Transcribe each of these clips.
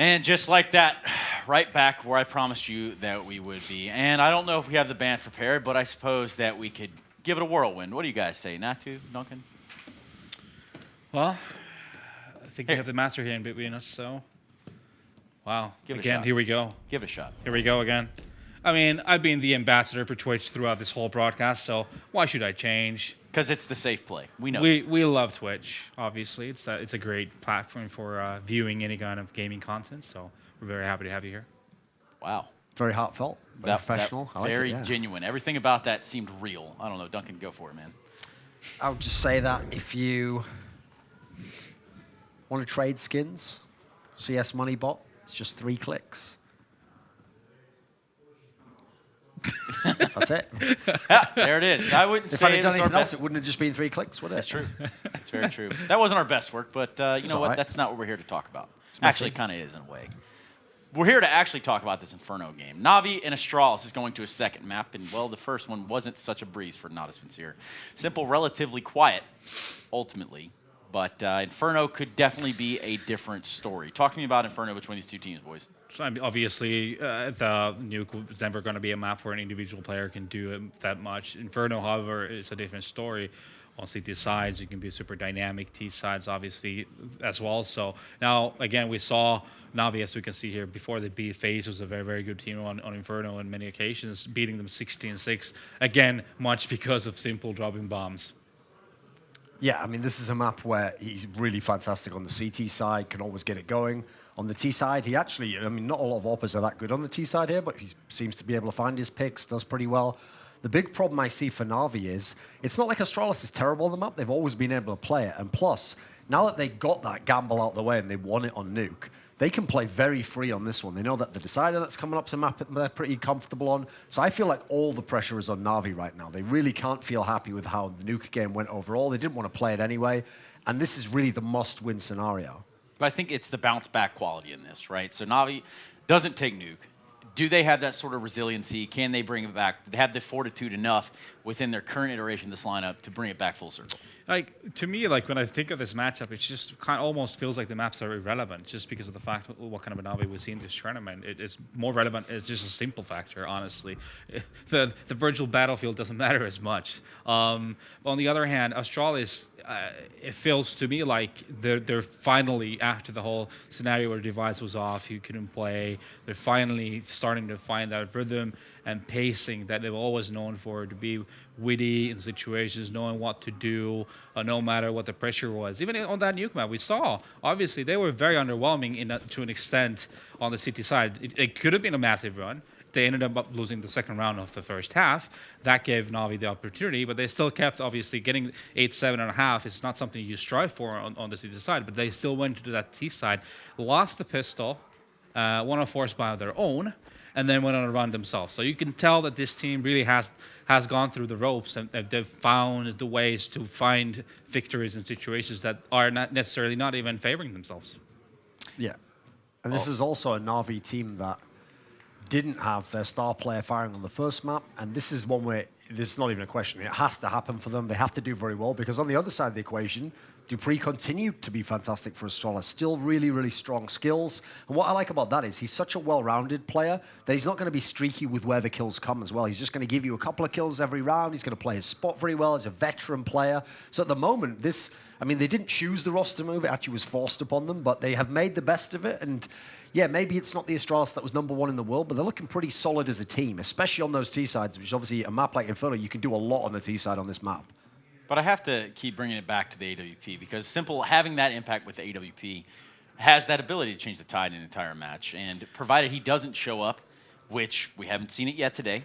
And just like that, right back where I promised you that we would be. And I don't know if we have the bands prepared, but I suppose that we could give it a whirlwind. What do you guys say? Natu, Duncan? Well, I think we have the master here in between us, so... Wow. Give it a again, shot. here we go. Give it a shot. Here we go again. I mean, I've been the ambassador for Twitch throughout this whole broadcast, so why should I change? Because it's the safe play. We know. We love Twitch, obviously. It's a great platform for viewing any kind of gaming content, so we're very happy to have you here. Wow. Very heartfelt, very professional. I like very it, yeah. genuine. Everything about that seemed real. I don't know. Duncan, go for it, man. I would just say that if you want to trade skins, CS Money Bot, it's just 3 clicks. That's it. Yeah, there it is. I wouldn't If say I'd have done it's our anything else, best. it wouldn't have just been 3 clicks, would it? That's true. That's very true. That wasn't our best work, but you know all what? right. That's not what we're here to talk about. messy. Actually, it kind of is in a way. We're here to actually talk about this Inferno game. Navi and Astralis is going to a second map, and, well, the first one wasn't such a breeze for Natus Vincere. Simple, relatively quiet, ultimately, but Inferno could definitely be a different story. Talk to me about Inferno between these two teams, boys. So obviously, the nuke is never going to be a map where an individual player can do it that much. Inferno, however, is a different story. On CT sides, you can be super dynamic. T sides, obviously, as well. So now, again, we saw Navi, as we can see here, before the B phase was a very, very good team on Inferno on many occasions, beating them 16-6. Again, much because of simple dropping bombs. Yeah, I mean, this is a map where he's really fantastic on the CT side, can always get it going. On the T side, he actually, I mean, not a lot of oppers are that good on the T side here, but he seems to be able to find his picks, does pretty well. The big problem I see for Navi is, it's not like Astralis is terrible on the map, they've always been able to play it. And plus, now that they got that gamble out the way and they won it on Nuke, they can play very free on this one. They know that the decider that's coming up to map they're pretty comfortable on. So I feel like all the pressure is on Navi right now. They really can't feel happy with how the Nuke game went overall. They didn't want to play it anyway. And this is really the must-win scenario. But I think it's the bounce-back quality in this, right? So Navi doesn't take Nuke. Do they have that sort of resiliency? Can they bring it back? Do they have the fortitude enough within their current iteration of this lineup to bring it back full circle? Like, to me, like when I think of this matchup, it just kind of almost feels like the maps are irrelevant just because of the fact of what kind of a Navi we see in this tournament. It's more relevant. It's just a simple factor, honestly. The virtual battlefield doesn't matter as much. On the other hand, Astralis, it feels to me like they're finally, after the whole scenario where Device was off, he couldn't play, they're finally starting to find that rhythm and pacing that they've always known for, to be witty in situations, knowing what to do, no matter what the pressure was. Even on that nuke map, we saw, obviously, they were very underwhelming to an extent on the City side. It could have been a massive run. They ended up losing the second round of the first half. That gave Navi the opportunity, but they still kept, obviously, getting 8-7.5. It's not something you strive for on the City side, but they still went to that T side, lost the pistol, won a force buy of their own, and then went on a run themselves. So you can tell that this team really has gone through the ropes, and they've found the ways to find victories in situations that are not necessarily not even favoring themselves. Yeah. And this is also a Navi team that didn't have their star player firing on the first map, and this is one where there's not even a question. It has to happen for them. They have to do very well, because on the other side of the equation, Dupree continued to be fantastic for Astralis. Still really, really strong skills. And what I like about that is he's such a well-rounded player that he's not going to be streaky with where the kills come as well. He's just going to give you a couple of kills every round. He's going to play his spot very well. He's a veteran player. So at the moment, I mean, they didn't choose the roster move. It actually was forced upon them, but they have made the best of it. And yeah, maybe it's not the Astralis that was #1 in the world, but they're looking pretty solid as a team, especially on those T-sides, which is obviously a map like Inferno, you can do a lot on the T-side on this map. But I have to keep bringing it back to the AWP, because simple having that impact with the AWP has that ability to change the tide in an entire match. And provided he doesn't show up, which we haven't seen it yet today,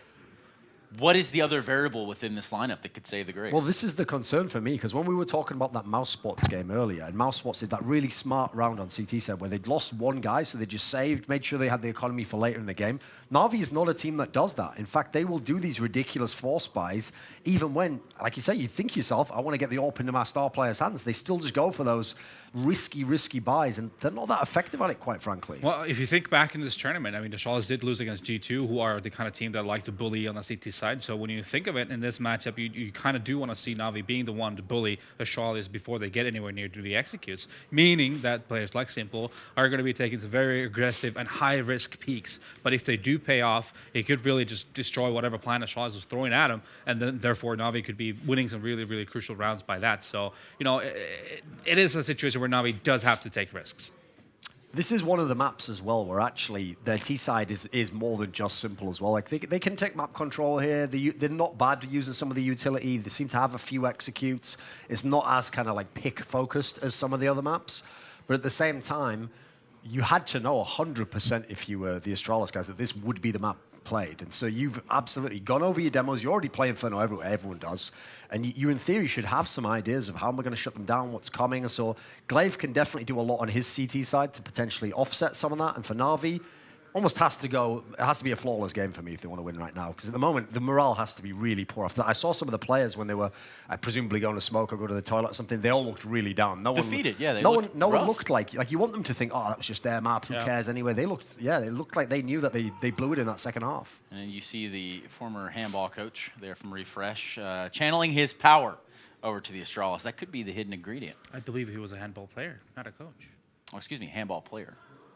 what is the other variable within this lineup that could save the grace? Well, this is the concern for me, because when we were talking about that Mouse Spots game earlier, and Mouse Spots did that really smart round on CT set where they'd lost one guy, so they just saved, made sure they had the economy for later in the game. Navi is not a team that does that. In fact, they will do these ridiculous force buys, even when, like you say, you think yourself, I want to get the AWP into my star player's hands. They still just go for those risky buys, and they're not that effective at it, quite frankly. Well, if you think back in this tournament, I mean, the Astralis did lose against G2, who are the kind of team that like to bully on the CT side. So when you think of it in this matchup, you kind of do want to see Na'Vi being the one to bully Astralis before they get anywhere near to the executes, meaning that players like Simple are going to be taking some very aggressive and high-risk peaks. But if they do pay off, it could really just destroy whatever plan Astralis was throwing at them, and then therefore Na'Vi could be winning some really, really crucial rounds by that. So, it is a situation where Na'Vi does have to take risks. This is one of the maps as well where actually their T side is more than just Simple as well. Like they can take map control here. They're not bad using some of the utility. They seem to have a few executes. It's not as kind of like pick focused as some of the other maps. But at the same time, you had to know 100% if you were the Astralis guys that this would be the map played. And so you've absolutely gone over your demos. You already play Inferno everywhere, everyone does. And you in theory should have some ideas of how am I going to shut them down, what's coming. And so Glaive can definitely do a lot on his CT side to potentially offset some of that. And for Na'Vi, almost has to be a flawless game for me if they want to win right now. Because at the moment, the morale has to be really poor. I saw some of the players when they were presumably going to smoke or go to the toilet or something, they all looked really down. Defeated, yeah. No one looked like you want them to think, oh, that was just their map, who cares anyway. They looked like they knew that they blew it in that second half. And you see the former handball coach there from Refresh channeling his power over to the Astralis. That could be the hidden ingredient. I believe he was a handball player, not a coach. Oh, excuse me, handball player.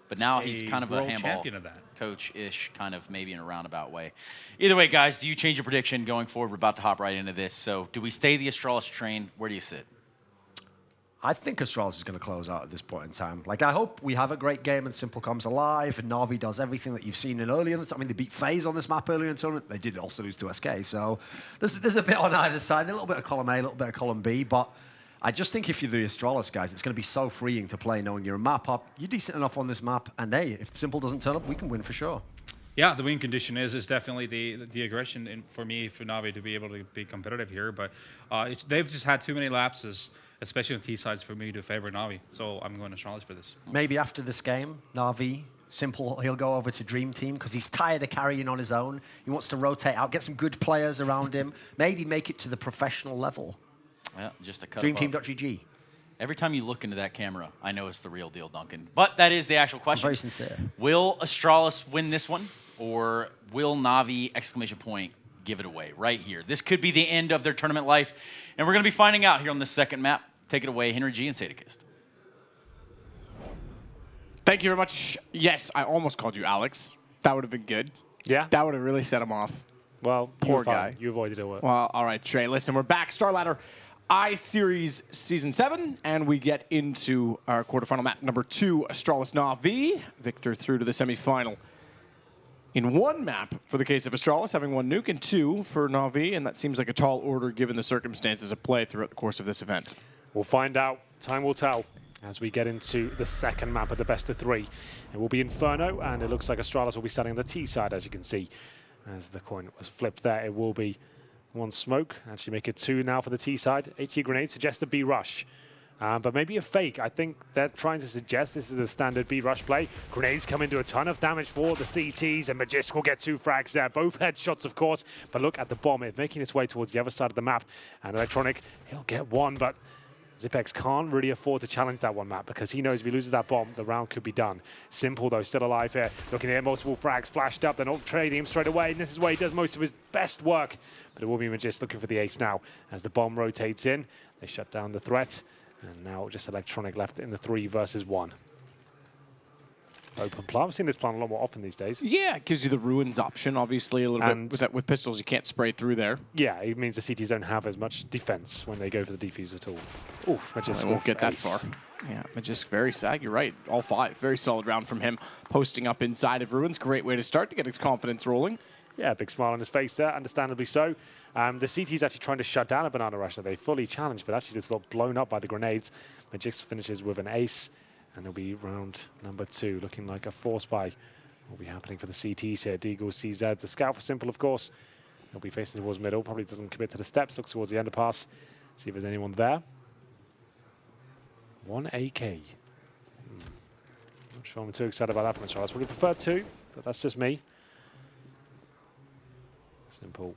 But now he's kind of a handball of that. coach-ish, kind of maybe in a roundabout way. Either way, guys, do you change your prediction going forward? We're about to hop right into this. So do we stay the Astralis train? Where do you sit? I think Astralis is going to close out at this point in time. Like, I hope we have a great game and Simple comes alive and Na'Vi does everything that you've seen in earlier. I mean, they beat FaZe on this map earlier in the tournament. They did also lose to SK. So there's a bit on either side, a little bit of column A, a little bit of column B. But I just think if you're the Astralis guys, it's going to be so freeing to play knowing you're a map up. You're decent enough on this map. And hey, if Simple doesn't turn up, we can win for sure. Yeah, the win condition is definitely the aggression for me, for Na'Vi to be able to be competitive here. But they've just had too many lapses, especially on T sides, for me to favor Na'Vi. So I'm going to Astralis for this. Maybe after this game, Na'Vi, Simple, he'll go over to Dream Team because he's tired of carrying on his own. He wants to rotate out, get some good players around him, maybe make it to the professional level. Yeah, just a cut. DreamTeam.gg. Every time you look into that camera, I know it's the real deal, Duncan. But that is the actual question. I'm very sincere. Will Astralis win this one, or will Na'Vi, exclamation point, give it away right here? This could be the end of their tournament life, and we're going to be finding out here on this second map. Take it away, Henry G and Sadakist. Thank you very much. Yes, I almost called you Alex. That would have been good. Yeah? That would have really set him off. Well, Poor guy. You avoided it. Well, all right, Trey. Listen, we're back. Star Ladder StarSeries Season 7, and we get into our quarterfinal map number 2, Astralis Na'Vi. Victor through to the semifinal in one map for the case of Astralis, having one nuke, and 2 for Na'Vi, and that seems like a tall order given the circumstances of play throughout the course of this event. We'll find out. Time will tell as we get into the second map of the best of 3. It will be Inferno, and it looks like Astralis will be starting on the T side, as you can see. As the coin was flipped there, it will be one smoke. Actually make it 2 now for the T side. HE grenade suggests a B rush. But maybe a fake. I think they're trying to suggest this is a standard B rush play. Grenades come into a ton of damage for the CTs, and Magisk will get 2 frags there. Both headshots, of course. But look at the bomb. It's making its way towards the other side of the map. And Electronic, he'll get 1, but Zipex can't really afford to challenge that one map because he knows if he loses that bomb, the round could be done. Simple, though, still alive here. Looking at multiple frags flashed up. They're not trading him straight away, and this is where he does most of his best work. But it will be Magisk looking for the ace now. As the bomb rotates in, they shut down the threat. And now just Electronic left in the 3 versus 1. Open plan. I've seen this plan a lot more often these days. Yeah, it gives you the ruins option, obviously, a little bit. With pistols, you can't spray through there. Yeah, it means the CTs don't have as much defense when they go for the defuse at all. Oof, Magisk won't get that far. Yeah, Magisk very sad. You're right. All 5. Very solid round from him. Posting up inside of ruins. Great way to start to get his confidence rolling. Yeah, big smile on his face there, understandably so. The CT's actually trying to shut down a Banana Rush that they fully challenged, but actually just got blown up by the grenades. Magisk finishes with an ace, and it'll be round number 2, looking like a force buy will be happening for the CTs here. Deagle, CZ, the scout for Simple, of course. He'll be facing towards middle, probably doesn't commit to the steps, looks towards the underpass. See if there's anyone there. 1 AK. Not sure I'm too excited about that from Charles. Would have preferred 2, but that's just me. Simple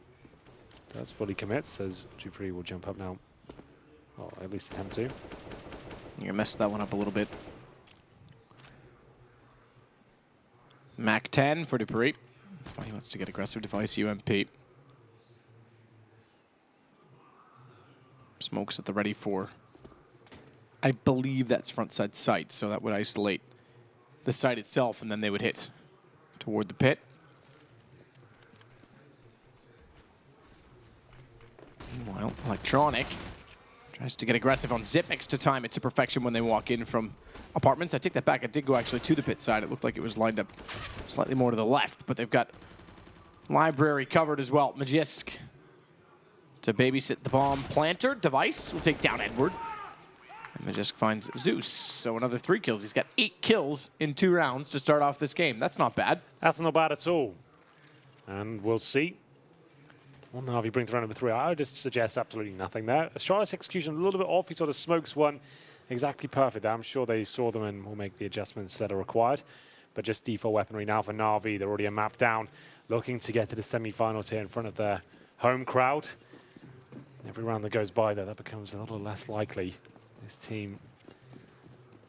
does fully commit, says Dupree will jump up now. Well, at least attempt to. You messed that one up a little bit. Mac 10 for Dupree. That's why he wants to get aggressive. Device UMP. Smokes at the ready for, I believe that's front side sight, so that would isolate the site itself, and then they would hit toward the pit. Meanwhile, Electronic tries to get aggressive on Zipmix to time it to perfection when they walk in from apartments. I take that back. I did go actually to the pit side. It looked like it was lined up slightly more to the left, but they've got Library covered as well. Magisk to babysit the bomb planter. Device will take down Edward. And Magisk finds Zeus. So another 3 kills. He's got 8 kills in 2 rounds to start off this game. That's not bad. That's not bad at all. And we'll see. What Na'Vi brings around number 3. I would just suggest absolutely nothing there. Astralis execution a little bit off. He sort of smokes one exactly perfect. I'm sure they saw them and will make the adjustments that are required. But just default weaponry now for Na'Vi. They're already a map down, looking to get to the semi-finals here in front of their home crowd. Every round that goes by, though, that becomes a little less likely. This team,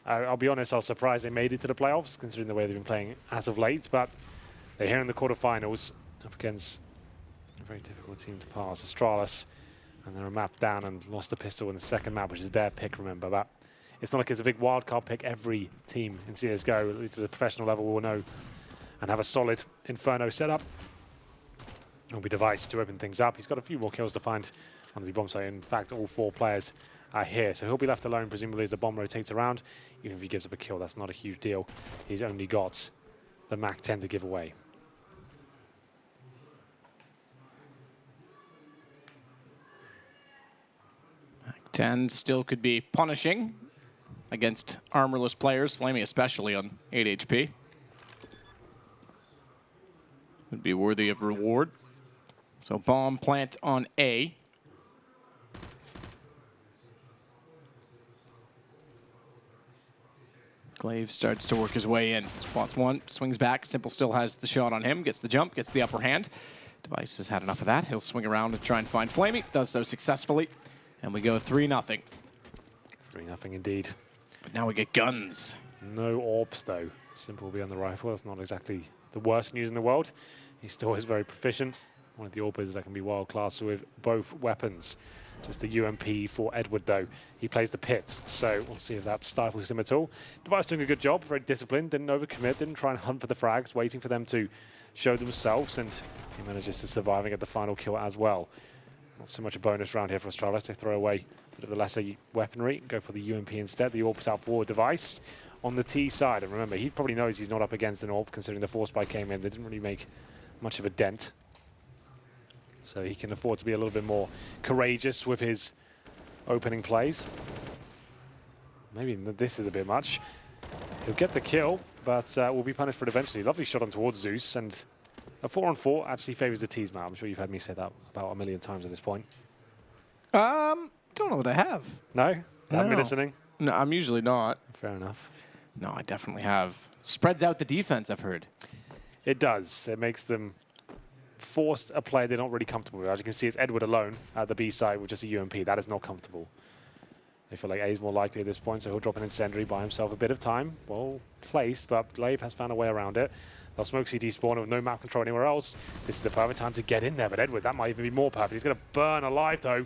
I'll be honest, I was surprised they made it to the playoffs, considering the way they've been playing as of late. But they're here in the quarterfinals up against a very difficult team to pass. Astralis, and they're a map down and lost the pistol in the second map, which is their pick, remember. But it's not like it's a big wildcard pick. Every team in CSGO, at least at the professional level, will know and have a solid Inferno setup. It'll be Device to open things up. He's got a few more kills to find on the bomb site. In fact, all 4 players are here, so he'll be left alone, presumably, as the bomb rotates around. Even if he gives up a kill, that's not a huge deal. He's only got the Mac 10 to give away. Mac 10 still could be punishing against armorless players, Flamey especially on 8 HP. Would be worthy of reward. So bomb plant on A. Glaive starts to work his way in. Spots one, swings back. Simple still has the shot on him, gets the jump, gets the upper hand. Device has had enough of that. He'll swing around and try and find Flamey. Does so successfully. And we go 3-0. 3-0 indeed. But now we get guns. No orbs, though. Simple will be on the rifle. That's not exactly the worst news in the world. He still is very proficient. One of the orbers that can be world class with both weapons. Just the UMP for Edward, though. He plays the pit, so we'll see if that stifles him at all. Device doing a good job, very disciplined, didn't overcommit, didn't try and hunt for the frags, waiting for them to show themselves, and he manages to survive and get the final kill as well. Not so much a bonus round here for Astralis. They throw away a bit of the lesser weaponry, go for the UMP instead. The orb's out forward. Device on the T side, and remember, he probably knows he's not up against an orb, considering the force spike came in. They didn't really make much of a dent. So he can afford to be a little bit more courageous with his opening plays. Maybe this is a bit much. He'll get the kill, but will be punished for it eventually. Lovely shot on towards Zeus, and a 4-on-4 actually favors the T's map. I'm sure you've had me say that about a million times at this point. Don't know that I have. No? Haven't been No. listening? No, I'm usually not. Fair enough. No, I definitely have. Spreads out the defense, I've heard. It does. It makes them forced a play they're not really comfortable with. As you can see, it's Edward alone at the B side with just a UMP. That is not comfortable. They feel like A is more likely at this point, so he'll drop an incendiary, buy himself a bit of time. Well placed, but Glaive has found a way around it. They'll smoke CT spawn with no map control anywhere else. This is the perfect time to get in there, but Edward, that might even be more perfect. He's going to burn alive, though.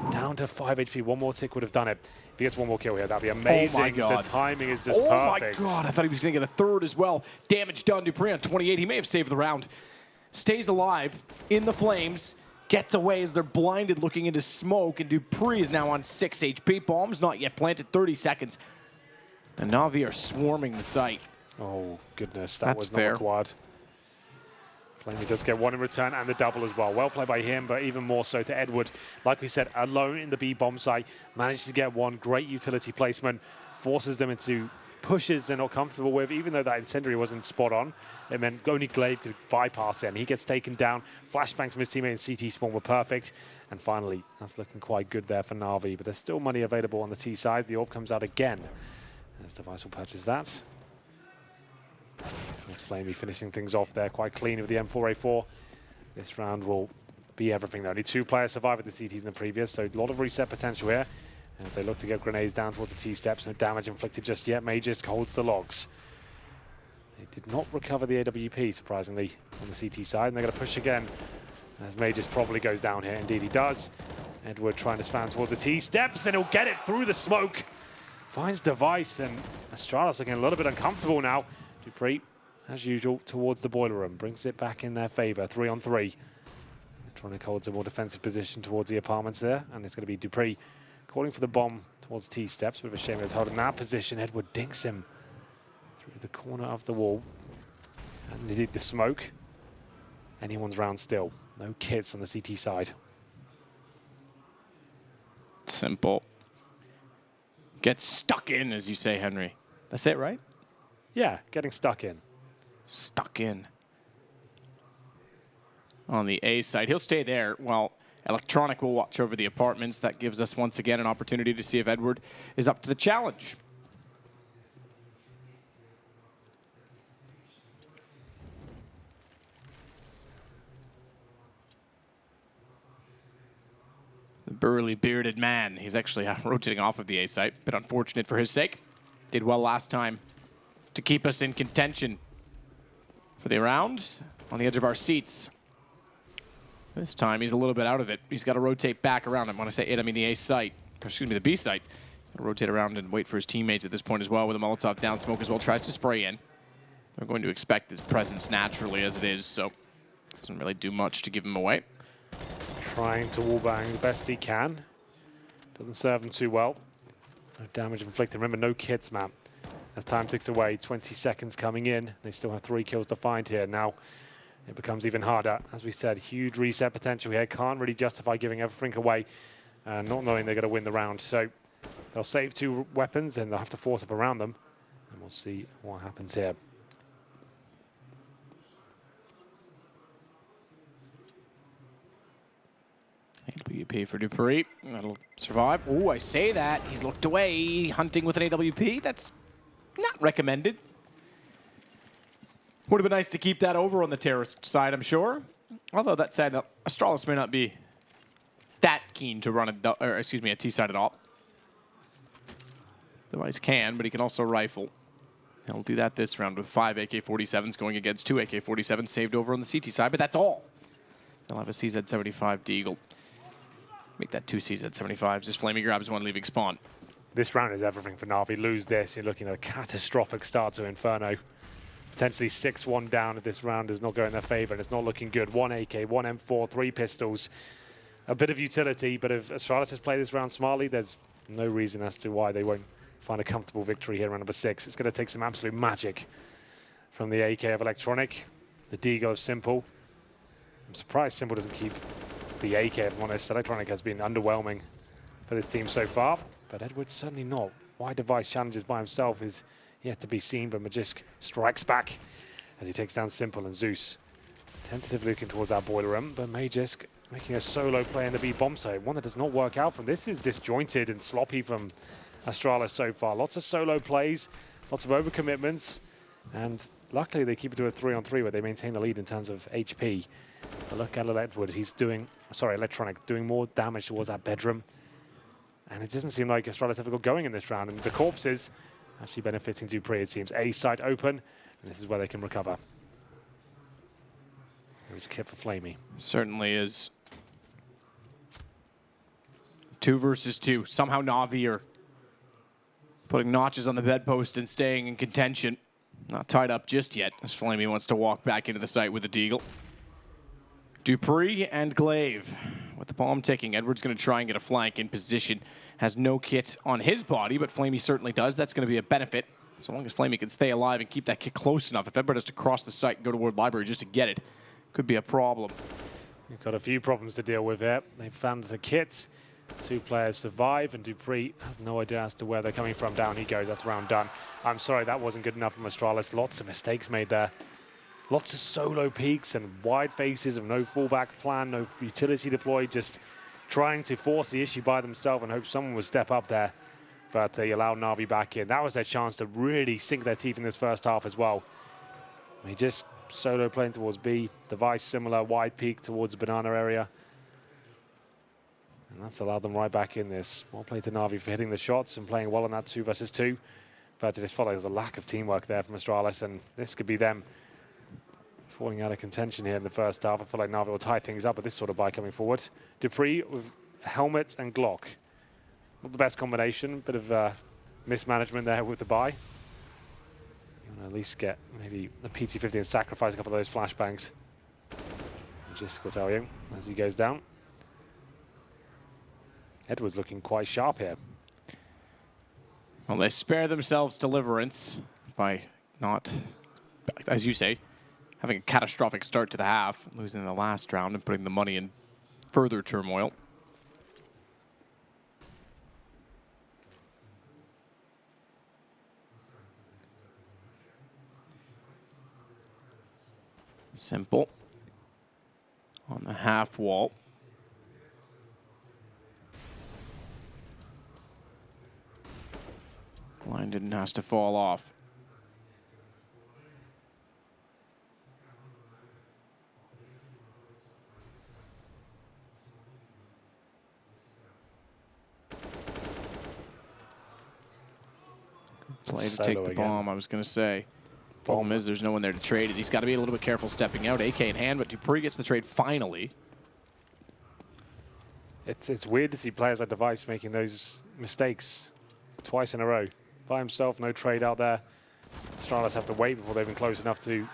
Down to 5 HP. One more tick would have done it. If he gets one more kill here, that'd be amazing. Oh my God. The timing is just perfect. Oh my God, I thought he was going to get a third as well. Damage done. Dupree on 28. He may have saved the round. Stays alive in the flames. Gets away as they're blinded looking into smoke, and Dupree is now on 6 HP. Bomb's not yet planted. 30 seconds. And Na'Vi are swarming the site. Oh, goodness. That That's was not fair. required. Flamey does get one in return and the double as well. Well played by him, but even more so to Edward. Like we said, alone in the B bomb site. Manages to get one. Great utility placement. Forces them into pushes they're not comfortable with, even though that incendiary wasn't spot on. It meant only Glaive could bypass it, and he gets taken down. Flashbangs from his teammate and CT spawn were perfect. And finally, that's looking quite good there for Na'Vi, but there's still money available on the T side. The orb comes out again, as Device will purchase that. That's Flamey finishing things off there quite clean with the M4A4. This round will be everything though. Only 2 players survived with the CTs in the previous, so a lot of reset potential here. As they look to get grenades down towards the T-steps, no damage inflicted just yet. Magisk holds the logs. They did not recover the AWP, surprisingly, on the CT side, and they're going to push again as Magisk probably goes down here. Indeed he does. Edward trying to spam towards the T-steps, and he'll get it through the smoke. Finds Device, and Astralis looking a little bit uncomfortable now. Dupree, as usual, towards the boiler room. Brings it back in their favor, 3-on-3. Electronic holds a more defensive position towards the apartments there, and it's going to be Dupree calling for the bomb towards T-steps. Bit of a shame he was holding that position. Edward dinks him through the corner of the wall. And indeed the smoke. Anyone's round still. No kits on the CT side. Simple. Get stuck in, as you say, Henry. That's it, right? Yeah, getting stuck in. Stuck in. On the A side. He'll stay there while Electronic will watch over the apartments. That gives us once again an opportunity to see if Edward is up to the challenge. The burly bearded man. He's actually rotating off of the A site. Bit unfortunate for his sake. Did well last time to keep us in contention for the round on the edge of our seats. This time he's a little bit out of it. He's got to rotate back around. When I say it, I mean the A site. Excuse me, the B site. He's got to rotate around and wait for his teammates at this point as well with a Molotov down. Smoke as well tries to spray in. They're going to expect his presence naturally as it is, so doesn't really do much to give him away. Trying to wallbang the best he can. Doesn't serve him too well. No damage inflicted. Remember, no kits, man. As time ticks away, 20 seconds coming in. They still have 3 kills to find here. Now it becomes even harder. As we said, huge reset potential here. Can't really justify giving everything away, not knowing they're going to win the round. So they'll save 2 weapons and they'll have to force up around them. And we'll see what happens here. AWP for Dupree. That'll survive. Oh, I say that. He's looked away, hunting with an AWP. That's not recommended. Would have been nice to keep that over on the terrorist side, I'm sure. Although that said, Astralis may not be that keen to run a T side at all. Device can, but he can also rifle. He'll do that this round with 5 AK-47s going against 2 AK-47s saved over on the CT side, but that's all. They'll have a CZ-75 Deagle. Make that 2 CZ-75s as Flamey grabs one leaving spawn. This round is everything for Na'Vi. Lose this, you're looking at a catastrophic start to Inferno. Potentially 6-1 down if this round does not go in their favor, and it's not looking good. 1 AK, 1 M4, 3 pistols. A bit of utility, but if Astralis has played this round smartly, there's no reason as to why they won't find a comfortable victory here in round number 6. It's going to take some absolute magic from the AK of Electronic, the Deagle of Simple. I'm surprised Simple doesn't keep the AK, if I'm honest. Electronic has been underwhelming for this team so far, but Edward's certainly not. Why Device challenges by himself is yet to be seen, but Magisk strikes back as he takes down Simple, and Zeus tentatively looking towards our boiler room, but Magisk making a solo play in the B bomb site, one that does not work out from. This is disjointed and sloppy from Astralis so far. Lots of solo plays, lots of overcommitments, and luckily they keep it to a 3-on-3 where they maintain the lead in terms of HP. But look at Edward, he's doing, Electronic, doing more damage towards that bedroom. And it doesn't seem like Astralis ever got going in this round, and the corpses actually benefiting Dupree, it seems. A site open, and this is where they can recover. There's a kit for Flamey. Certainly is. 2 versus 2. Somehow Na'Vi are putting notches on the bedpost and staying in contention. Not tied up just yet, as Flamey wants to walk back into the site with a Deagle. Dupree and Glaive with the bomb ticking. Edward's going to try and get a flank in position. Has no kit on his body, but Flamey certainly does. That's going to be a benefit, so long as Flamey can stay alive and keep that kit close enough. If Edward has to cross the site and go toward library just to get it, could be a problem. We've got a few problems to deal with here. They've found the kits. 2 players survive, and Dupree has no idea as to where they're coming from. Down he goes. That's round done. I'm sorry, that wasn't good enough from Astralis. Lots of mistakes made there. Lots of solo peaks and wide faces of no fallback plan, no utility deployed, just trying to force the issue by themselves and hope someone would step up there. But they allowed Na'Vi back in. That was their chance to really sink their teeth in this first half as well. He just solo playing towards B. Device similar, wide peak towards the banana area. And that's allowed them right back in this. Well played to Na'Vi for hitting the shots and playing well in that 2 versus 2. But it just follows a lack of teamwork there from Astralis, and this could be them falling out of contention here in the first half. I feel like Na'Vi will tie things up with this sort of buy coming forward. Dupree with helmet and Glock. Not the best combination, bit of mismanagement there with the buy. You want to at least get maybe the PT-50 and sacrifice a couple of those flashbangs. Just will tell you as he goes down. Edwards looking quite sharp here. Well, they spare themselves deliverance by not, as you say, having a catastrophic start to the half, losing in the last round and putting the money in further turmoil. Simple on the half wall. Line didn't have to fall off. Play to take the bomb, I was going to say. Problem is there's no one there to trade it. He's got to be a little bit careful stepping out. AK in hand, but Dupree gets the trade finally. It's weird to see players like Device making those mistakes twice in a row. By himself, no trade out there. Astralis have to wait before they've been close enough to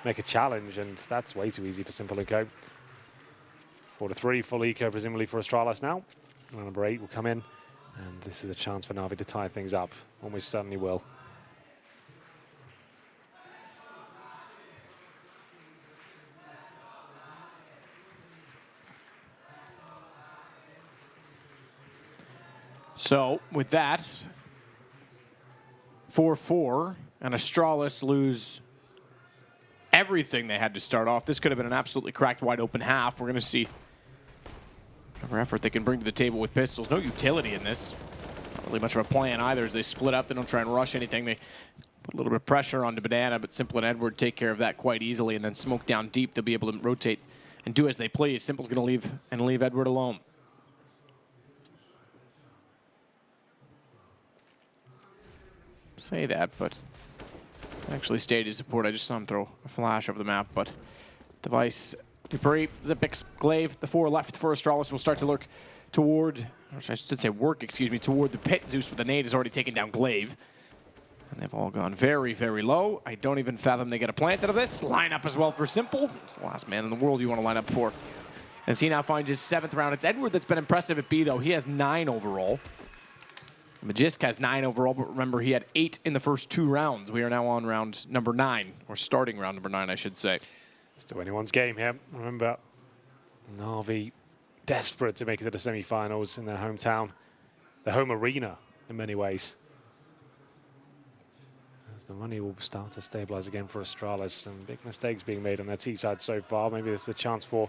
make a challenge, and that's way too easy for Simple and Co. 4-3, full eco presumably for Astralis now. And number 8 will come in, and this is a chance for Na'Vi to tie things up. Almost certainly will. So with that, 4-4, and Astralis lose everything they had to start off. This could have been an absolutely cracked wide open half. We're going to see whatever effort they can bring to the table with pistols. No utility in this. Not really much of a plan either as they split up. They don't try and rush anything. They put a little bit of pressure onto Banana, but Simple and Edward take care of that quite easily, and then smoke down deep. They'll be able to rotate and do as they please. Simple's going to leave Edward alone. Say that, but actually stayed his support. I just saw him throw a flash over the map, but Device, Dupree, Zipix, Glaive, the 4 left for Astralis will start to lurk toward, or I should say work, excuse me, toward the pit. Zeus with the nade has already taken down Glaive. And they've all gone very, very low. I don't even fathom they get a plant out of this. Line up as well for Simple. It's the last man in the world you want to line up for. As he now finds his 7th round. It's Edward that's been impressive at B, though. He has 9 overall. Magisk has 9 overall, but remember, he had 8 in the first 2 rounds. We are now on round number 9, or starting round number 9, I should say. Still anyone's game here. Remember, Na'Vi desperate to make it to the semi-finals in their hometown, the home arena in many ways. As the money will start to stabilize again for Astralis. Some big mistakes being made on their T side so far. Maybe this is a chance for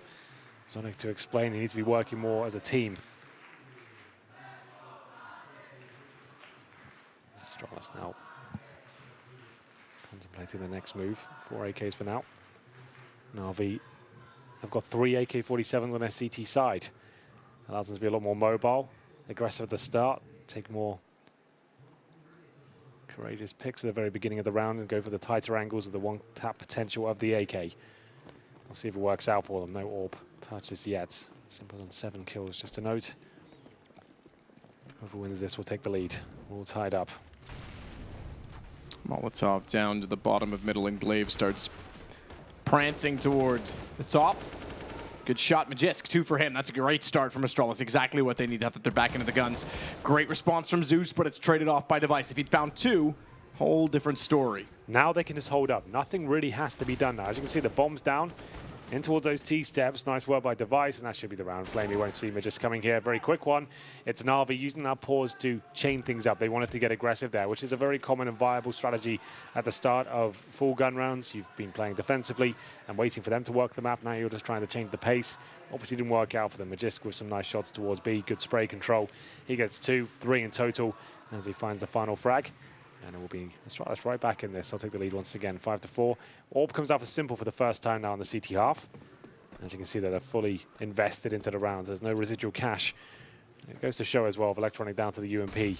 Zonic to explain. He needs to be working more as a team. Astralis now contemplating the next move. 4 AKs for now. Na'Vi have got 3 AK-47s on their CT side. Allows them to be a lot more mobile, aggressive at the start, take more courageous picks at the very beginning of the round and go for the tighter angles with the one-tap potential of the AK. We'll see if it works out for them. No orb purchased yet. Simple on 7 kills, just a note. Whoever wins this will take the lead. All tied up. Molotov down to the bottom of middle, and Glaive starts prancing toward the top. Good shot, Magisk, 2 for him. That's a great start from Astralis. Exactly what they need now that they're back into the guns. Great response from Zeus, but it's traded off by Device. If he'd found 2, whole different story. Now they can just hold up. Nothing really has to be done now. As you can see, the bomb's down in towards those T-steps. Nice work by Device, and that should be the round. Flame, you won't see Magisk coming here. Very quick one. It's Na'Vi using that pause to chain things up. They wanted to get aggressive there, which is a very common and viable strategy at the start of full gun rounds. You've been playing defensively and waiting for them to work the map. Now you're just trying to change the pace. Obviously didn't work out for them. Magisk with some nice shots towards B. Good spray control. He gets 2, 3 in total as he finds the final frag. And it will be Astralis right back in this. I'll take the lead once again, 5-4. Orb comes out for Simple for the first time now on the CT half. As you can see, they're fully invested into the rounds. There's no residual cash. It goes to show as well, of Electronic down to the UMP.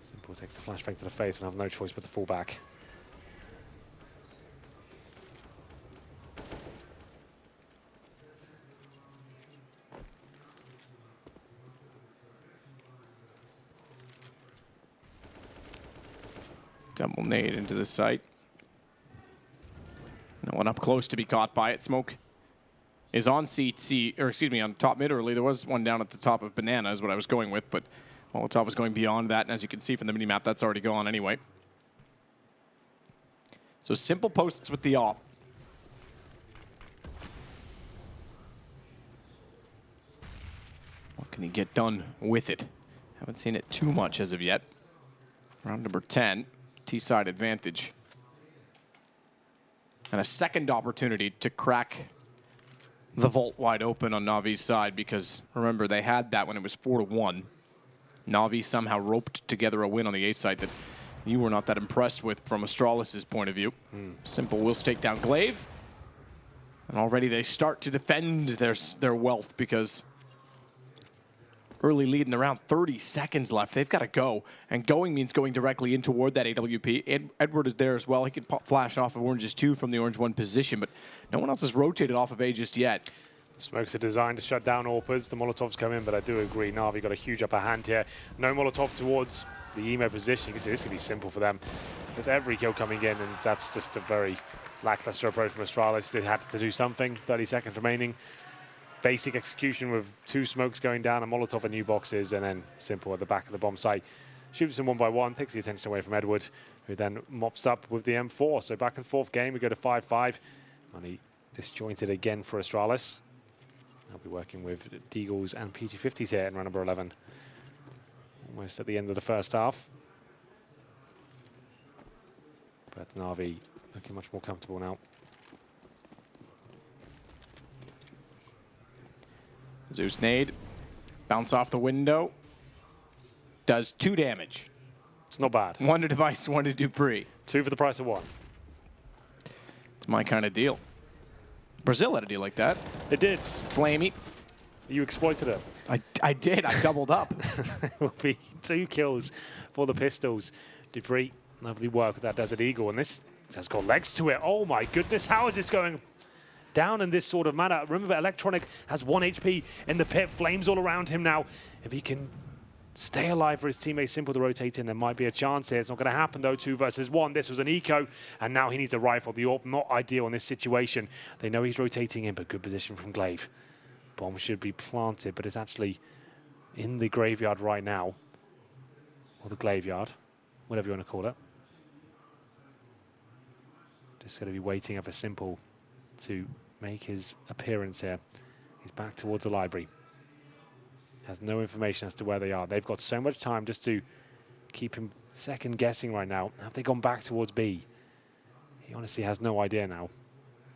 Simple takes a flashbang to the face and have no choice but to fall back. Double nade into the site. No one up close to be caught by it. Smoke is on CT, or excuse me, on top mid early. There was one down at the top of Banana is what I was going with, but Molotov was going beyond that, and as you can see from the minimap, that's already gone anyway. So simple posts with the AWP. What can he get done with it? Haven't seen it too much as of yet. Round number 10. T-side advantage. And a second opportunity to crack the vault wide open on Navi's side, because remember, they had that when it was 4-1. Navi somehow roped together a win on the A side that you were not that impressed with from Astralis' point of view. Simple will take down Glaive. And already they start to defend their wealth, because early lead in around 30 seconds left. They've got to go. And going means going directly in toward that AWP. Edward is there as well. He can pop flash off of Orange's 2 from the Orange 1 position, but no one else has rotated off of A just yet. Smokes are designed to shut down AWPers. The Molotovs come in, but I do agree, Na'Vi got a huge upper hand here. No Molotov towards the emo position. You can see this could be simple for them. There's every kill coming in, and that's just a very lackluster approach from Astralis. They had to do something. 30 seconds remaining. Basic execution with 2 smokes going down, a Molotov and new boxes, and then Simple at the back of the bomb site. Shoots them one by one, takes the attention away from Edward, who then mops up with the M4. So back and forth game, we go to 5-5. Money disjointed again for Astralis. I'll be working with Deagles and PT50s here in round number 11. Almost at the end of the first half. But Na'Vi looking much more comfortable now. Zeus nade, bounce off the window, does 2 damage. It's not bad. 1 to Device, 1 to Dupree. 2 for the price of 1. It's my kind of deal. Brazil had a deal like that. It did. Flamey. You exploited it. I did. I doubled up. It will be 2 kills for the Pistols. Dupree, lovely work with that Desert Eagle, and this has got legs to it. Oh my goodness, how is this going down in this sort of manner? Remember, Electronic has 1 HP in the pit, flames all around him now. If he can stay alive for his teammate Simple to rotate in, there might be a chance here. It's not going to happen though, 2 versus 1. This was an eco, and now he needs a rifle. The AWP not ideal in this situation. They know he's rotating in, but good position from Glaive. Bomb should be planted, but it's actually in the graveyard right now. Or the graveyard, whatever you want to call it. Just going to be waiting for Simple to make his appearance here. He's back towards the library. Has no information as to where they are. They've got so much time just to keep him second guessing right now. Have they gone back towards B? He honestly has no idea now.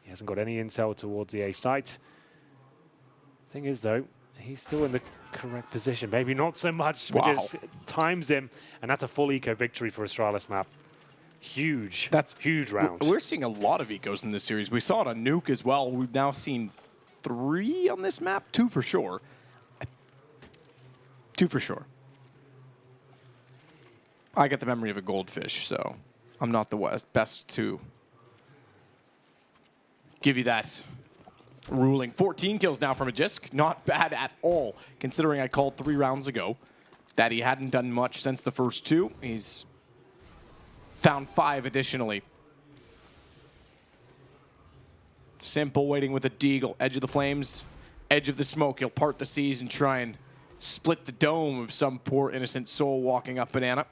He hasn't got any intel towards the A site. Thing is though, he's still in the correct position. Maybe not so much, Wow. which is times him, and that's a full eco victory for Astralis map. Huge. That's huge round. We're seeing a lot of ecos in this series. We saw it on Nuke as well. We've now seen 3 on this map, 2 for sure. 2 for sure. I get the memory of a goldfish, so I'm not the best to give you that ruling. 14 kills now from Ajisk. Not bad at all, considering I called 3 rounds ago that he hadn't done much since the first 2. He's found 5 additionally. Simple waiting with a Deagle. Edge of the flames, edge of the smoke. He'll part the seas and try and split the dome of some poor innocent soul walking up Banana.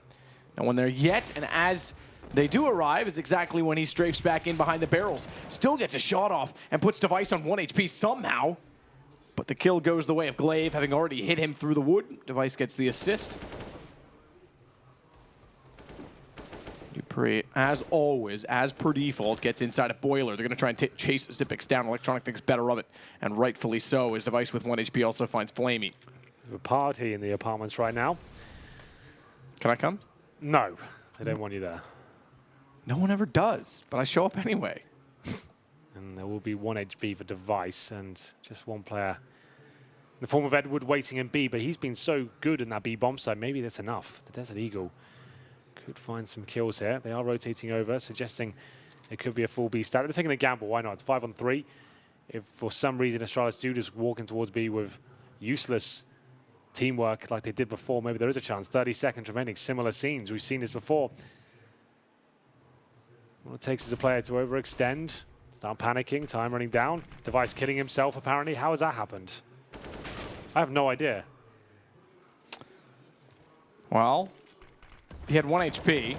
No one there yet, and as they do arrive is exactly when he strafes back in behind the barrels. Still gets a shot off and puts Device on 1 HP somehow. But the kill goes the way of Glaive, having already hit him through the wood. Device gets the assist. Dupree, as always, as per default, gets inside a boiler. They're going to try and chase Zipix down. Electronic thinks better of it, and rightfully so. His Device with 1 HP also finds Flamey. There's a party in the apartments right now. Can I come? No, they don't want you there. No one ever does, but I show up anyway. And there will be 1 HP for Device and just one player in the form of Edward waiting in B, but he's been so good in that B bomb site, maybe that's enough. The Desert Eagle could find some kills here. They are rotating over, suggesting it could be a full B stat. They're taking a gamble, why not? It's 5 on 3. If for some reason Astralis do just walking towards B with useless teamwork like they did before, maybe there is a chance. 30 seconds remaining, similar scenes. We've seen this before. What it takes is a player to overextend, start panicking, time running down. Device killing himself, apparently. How has that happened? I have no idea. Well, he had 1 HP,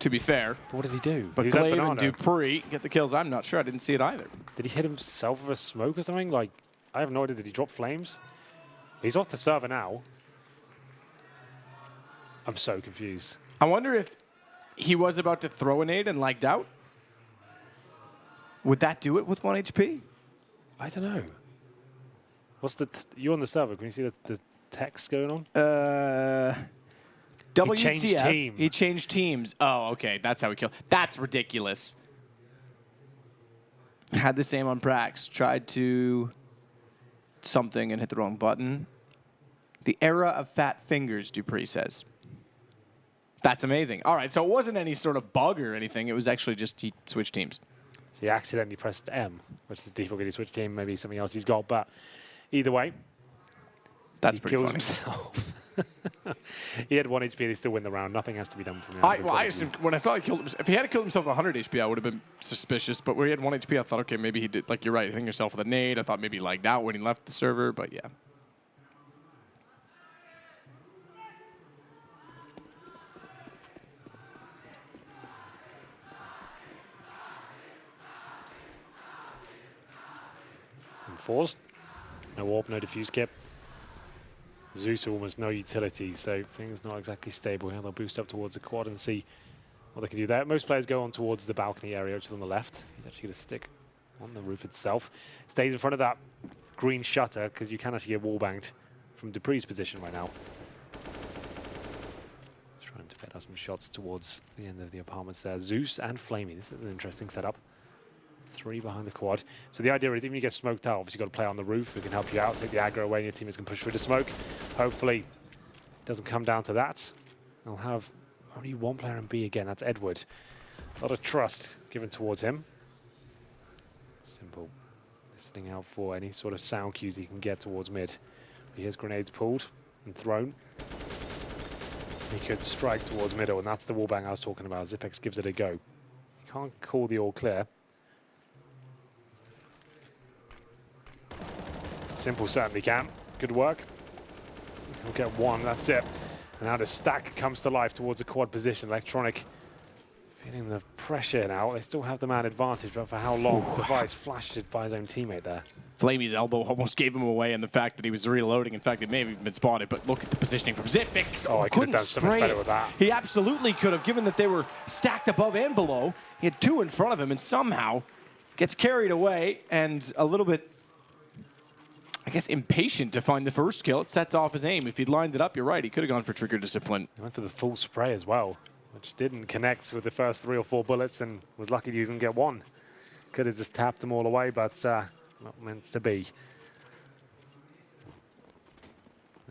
to be fair. But what did he do? But He was at Glaive and Banana. Dupree get the kills. I'm not sure. I didn't see it either. Did he hit himself with a smoke or something? Like, I have no idea. Did he drop flames? He's off the server now. I'm so confused. I wonder if he was about to throw a nade and lagged out. Would that do it with 1 HP? I don't know. What's the... you on the server. Can you see the text going on? WTF. changed team. He changed teams. Oh, okay. That's how he killed. That's ridiculous. Had the same on Prax. Tried to something and hit the wrong button. The era of fat fingers, Dupree says. That's amazing. All right, so it wasn't any sort of bug or anything. It was actually just he switched teams. So he accidentally pressed M, which is the default getting switch team, maybe something else he's got. But either way, That's he pretty kills funny. himself. He had 1 HP, they still win the round. Nothing has to be done from him. I assumed when I saw he killed himself, if he had killed himself with 100 HP, I would have been suspicious. But where he had 1 HP, I thought, okay, maybe he did. Like, you're right, hitting yourself with a nade. I thought maybe he lagged out when he left the server, but yeah. Forced. No warp, no diffuse kip. Zeus almost no utility, so things not exactly stable here. They'll boost up towards the quad and see what they can do there. Most players go on towards the balcony area, which is on the left. He's actually going to stick on the roof itself. Stays in front of that green shutter, because you can actually get wall banged from Dupree's position right now. Trying to get us some shots towards the end of the apartments there. Zeus and Flamey. This is an interesting setup. 3 behind the quad. So the idea is even you get smoked out, obviously you've got to play on the roof. We can help you out, take the aggro away, and your teammates can push through the smoke. Hopefully it doesn't come down to that. They'll have only 1 player in B again. That's Edward. A lot of trust given towards him. Simple. Listening out for any sort of sound cues he can get towards mid. Here's grenades pulled and thrown. He could strike towards middle, and that's the wallbang I was talking about. Zipex gives it a go. He can't call the all clear. Simple certainly can. Good work. We'll get 1, that's it. And now the stack comes to life towards the quad position. Electronic feeling the pressure now. They still have the man advantage, but for how long? Device flashed it by his own teammate there. Flamey's elbow almost gave him away, and the fact that he was reloading. In fact, it may have even been spotted, but look at the positioning from Zipix. Oh, I could have done so much better with that. He absolutely could have, given that they were stacked above and below. He had 2 in front of him, and somehow gets carried away and a little bit, I guess, impatient to find the first kill. It sets off his aim. If he'd lined it up, you're right, he could have gone for trigger discipline. He went for the full spray as well, which didn't connect with the first 3 or 4 bullets and was lucky to even get 1. Could have just tapped them all away, but not meant to be.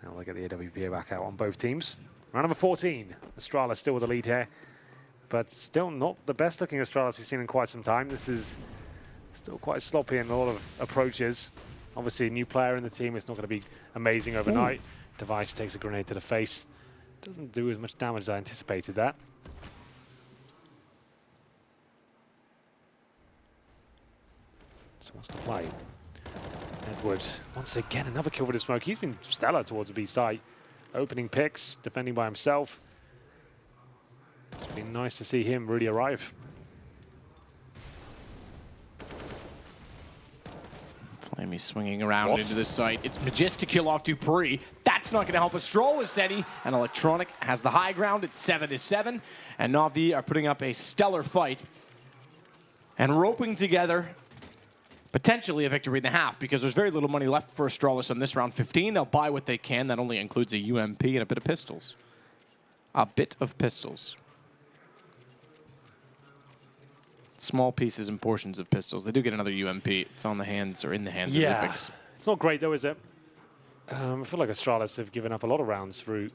Now they'll get the AWPA back out on both teams. Round number 14. Astralis still with the lead here, but still not the best looking Astralis we've seen in quite some time. This is still quite sloppy in a lot of approaches. Obviously, a new player in the team. It's not going to be amazing overnight. Device takes a grenade to the face. Doesn't do as much damage as I anticipated that. So what's the play? Edward, once again, another kill for the smoke. He's been stellar towards the B site. Opening picks, defending by himself. It's been nice to see him really arrive. Flamey swinging around into the site. It's Magist to kill off Dupree. That's not going to help Astralis, Seti. And Electronic has the high ground. It's 7-7. And Na'Vi are putting up a stellar fight and roping together potentially a victory in the half, because there's very little money left for Astralis on this round 15. They'll buy what they can. That only includes a UMP and a bit of pistols. small pieces and portions of pistols. They do get another UMP. It's on the hands or in the hands of Yeah. Zippix. It's not great, though, is it? I feel like Astralis have given up a lot of rounds through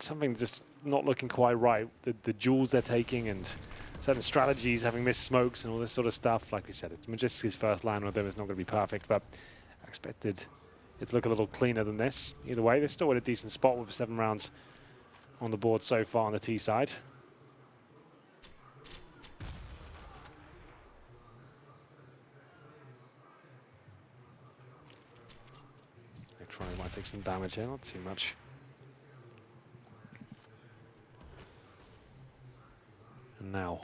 something just not looking quite right. The duels they're taking and certain strategies, having missed smokes and all this sort of stuff. Like we said, it's Majestic's first line with them. It's not going to be perfect, but I expected it to look a little cleaner than this. Either way, they're still in a decent spot with 7 rounds on the board so far on the T side. Electronic might take some damage here, not too much. And now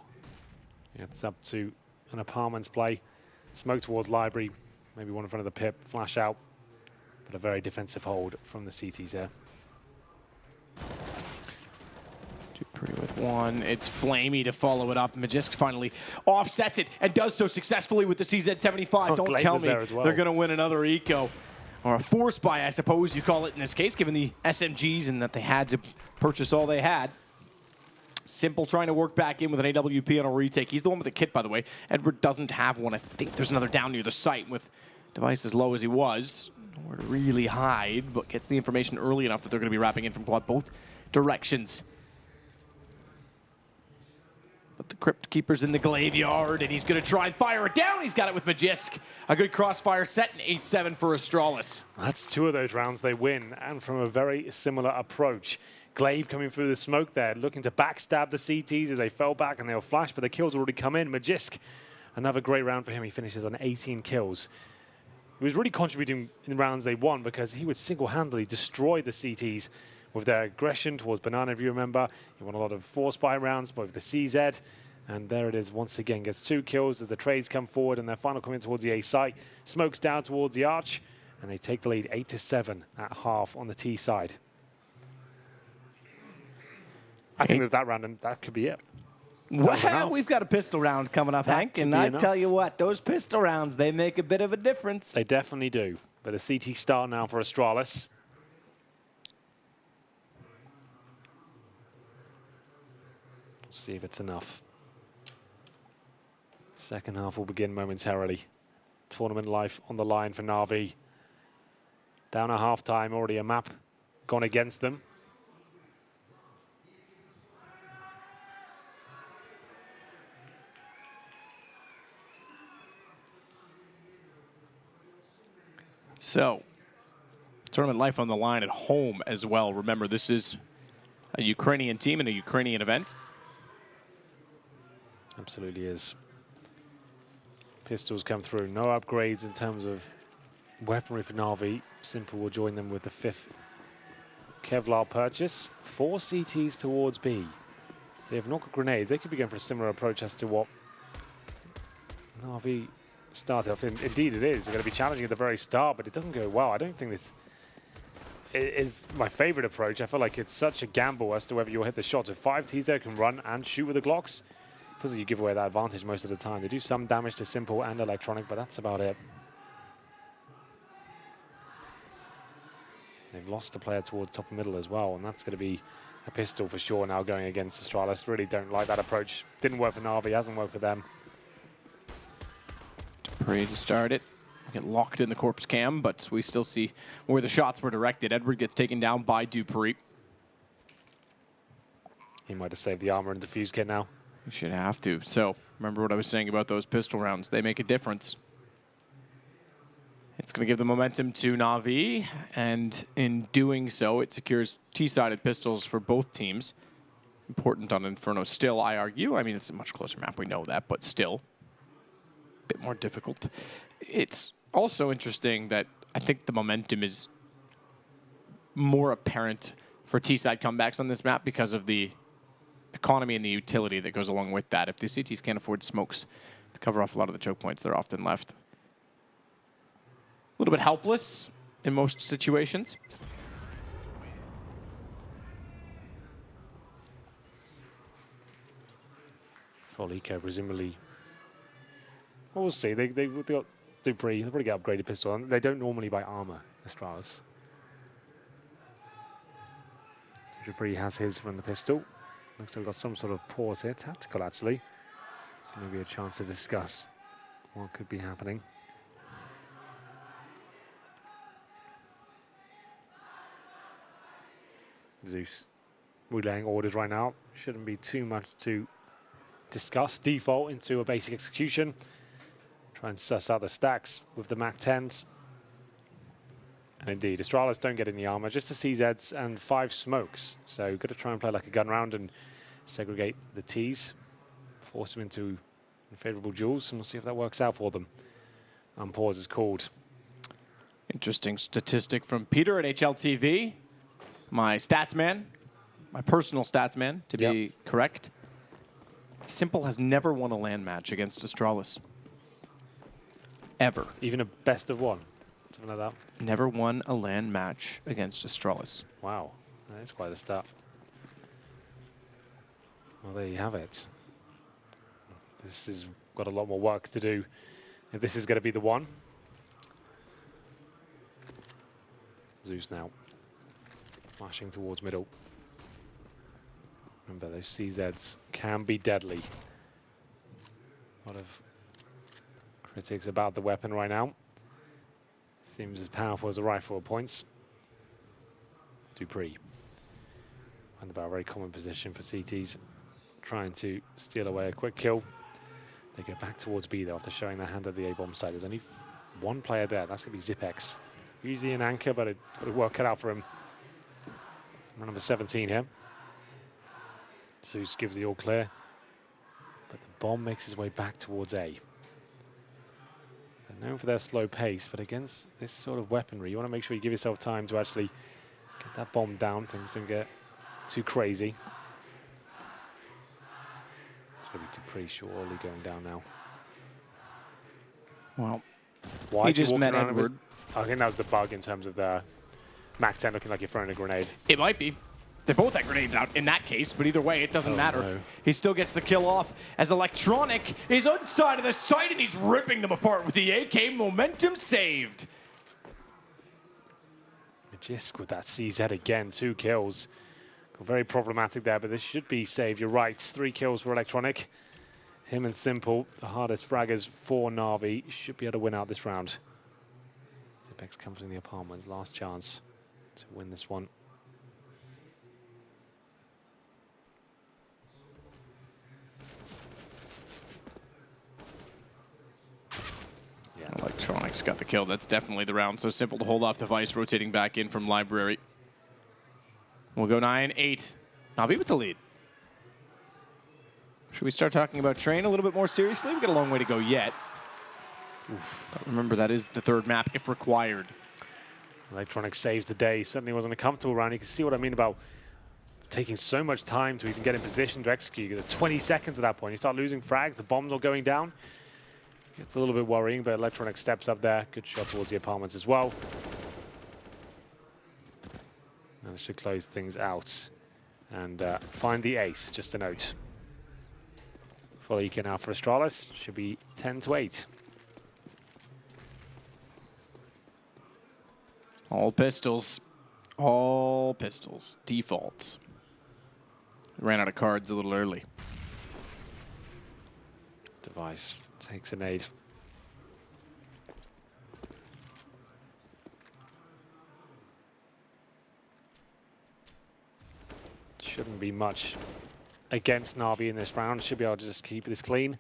it's up to an apartments play. Smoke towards library, maybe one in front of the pip, flash out, but a very defensive hold from the CTs there. Dupree with one. It's Flamey to follow it up. Magisk finally offsets it and does so successfully with the CZ75. Don't Glaive tell is me there as well. they're going to win another eco. Or a force buy, I suppose you call it in this case, given the SMGs and that they had to purchase all they had. Simple trying to work back in with an AWP on a retake. He's the one with the kit, by the way. Edward doesn't have one. I think there's another down near the site with device as low as he was. Nowhere to really hide, but gets the information early enough that they're going to be wrapping in from quad both directions. But the Crypt Keeper's in the graveyard, and he's going to try and fire it down. He's got it with Magisk. A good crossfire set, and 8-7 for Astralis. That's 2 of those rounds they win, and from a very similar approach. Glaive coming through the smoke there, looking to backstab the CTs as they fell back and they were flashed, but the kills already come in. Magisk, another great round for him. He finishes on 18 kills. He was really contributing in the rounds they won because he would single-handedly destroy the CTs with their aggression towards Banana, if you remember. He won a lot of force buy rounds, both the CZ, and there it is once again. Gets 2 kills as the trades come forward and their final coming towards the A site. Smokes down towards the arch, and they take the lead 8-7 at half on the T side. I think that round, and that could be it. Well, we've got a pistol round coming up, Hank, and I tell you what, those pistol rounds, they make a bit of a difference. They definitely do. But a CT start now for Astralis. Let's see if it's enough. Second half will begin momentarily. Tournament life on the line for Na'Vi. Down at halftime, already a map gone against them. So, tournament life on the line at home as well. Remember, this is a Ukrainian team and a Ukrainian event. Absolutely is. Pistols come through. No upgrades in terms of weaponry for Na'Vi. Simple will join them with the 5th Kevlar purchase. 4 CTs towards B. They have not got grenades. They could be going for a similar approach as to what Na'Vi started off. Indeed it is. They're going to be challenging at the very start, but it doesn't go well. I don't think this is my favorite approach. I feel like it's such a gamble as to whether you'll hit the shots. If 5 Ts there can run and shoot with the Glocks, feels like you give away that advantage most of the time. They do some damage to Simple and Electronic, but that's about it. They've lost a player towards top and middle as well, and that's going to be a pistol for sure now going against Astralis. Really don't like that approach. Didn't work for Na'Vi, hasn't worked for them. Dupree to start it. Get locked in the corpse cam, but we still see where the shots were directed. Edward gets taken down by Dupree. He might have saved the armor and defuse kit now. You should have to. So, remember what I was saying about those pistol rounds. They make a difference. It's going to give the momentum to Na'Vi, and in doing so, it secures T-sided pistols for both teams. Important on Inferno still, I argue. I mean, it's a much closer map, we know that, but still a bit more difficult. It's also interesting that I think the momentum is more apparent for T-side comebacks on this map because of the economy and the utility that goes along with that. If the CTs can't afford smokes to cover off a lot of the choke points, they're often left a little bit helpless in most situations. Full eco, presumably. Well, we'll see. They've got Dupree. They'll probably get upgraded pistol. And they don't normally buy armor, Astralis. So Dupree has his from the pistol. Looks like we've got some sort of pause here. Tactical, actually. So maybe a chance to discuss what could be happening. Zeus relaying orders right now. Shouldn't be too much to discuss. Default into a basic execution. Try and suss out the stacks with the Mac 10s. And indeed, Astralis don't get in the armor, just the CZs and 5 smokes. So got to try and play like a gun round and segregate the Ts, force them into unfavorable duels, and we'll see if that works out for them. Unpause is called. Interesting statistic from Peter at HLTV. My stats man, my personal stats man, to be correct. Simple has never won a LAN match against Astralis. Ever. Even a best of one, something like that. Never won a LAN match against Astralis. Wow, that is quite a stat. Well, there you have it. This has got a lot more work to do if this is going to be the one. Zeus now flashing towards middle. Remember, those CZs can be deadly. A lot of critics about the weapon right now. Seems as powerful as a rifle at points. Dupree. And about a very common position for CTs. Trying to steal away a quick kill. They go back towards B though after showing their hand at the A-bomb site. There's only one player there. That's going to be Zipex. Usually an anchor, but it got to work it out for him. Number 17 here. Zeus gives the all clear. But the bomb makes his way back towards A. They're known for their slow pace, but against this sort of weaponry, you want to make sure you give yourself time to actually get that bomb down. Things don't get too crazy. It's going to be Dupree surely going down now. Well, why he is he just walking met around with- Edward. I think that was the bug in terms of the Mac 10 looking like you're throwing a grenade. It might be. They both had grenades out in that case, but either way, it doesn't matter. No. He still gets the kill off as Electronic is outside of the site and he's ripping them apart with the AK. Momentum saved. Magisk with that CZ again, 2 kills. Very problematic there, but this should be saved. You're right, 3 kills for Electronic. Him and Simple, the hardest fraggers for Na'Vi, should be able to win out this round. Zipex comes in the apartments, last chance to win this one. Electronics got the kill. That's definitely the round. So Simple to hold off Device, rotating back in from Library. We'll go 9-8. Na'Vi with the lead. Should we start talking about Train a little bit more seriously? We've got a long way to go yet. But remember, that is the 3rd map if required. Electronic saves the day. Certainly wasn't a comfortable round. You can see what I mean about taking so much time to even get in position to execute. There's 20 seconds at that point. You start losing frags, the bombs are going down. It's a little bit worrying, but Electronic steps up there. Good shot towards the apartments as well. Managed to close things out and find the ace, just a note. Full EK now for Astralis. Should be 10-8. All pistols. All pistols. Defaults. Ran out of cards a little early. Device takes a nade. Shouldn't be much against Na'Vi in this round. Should be able to just keep this clean.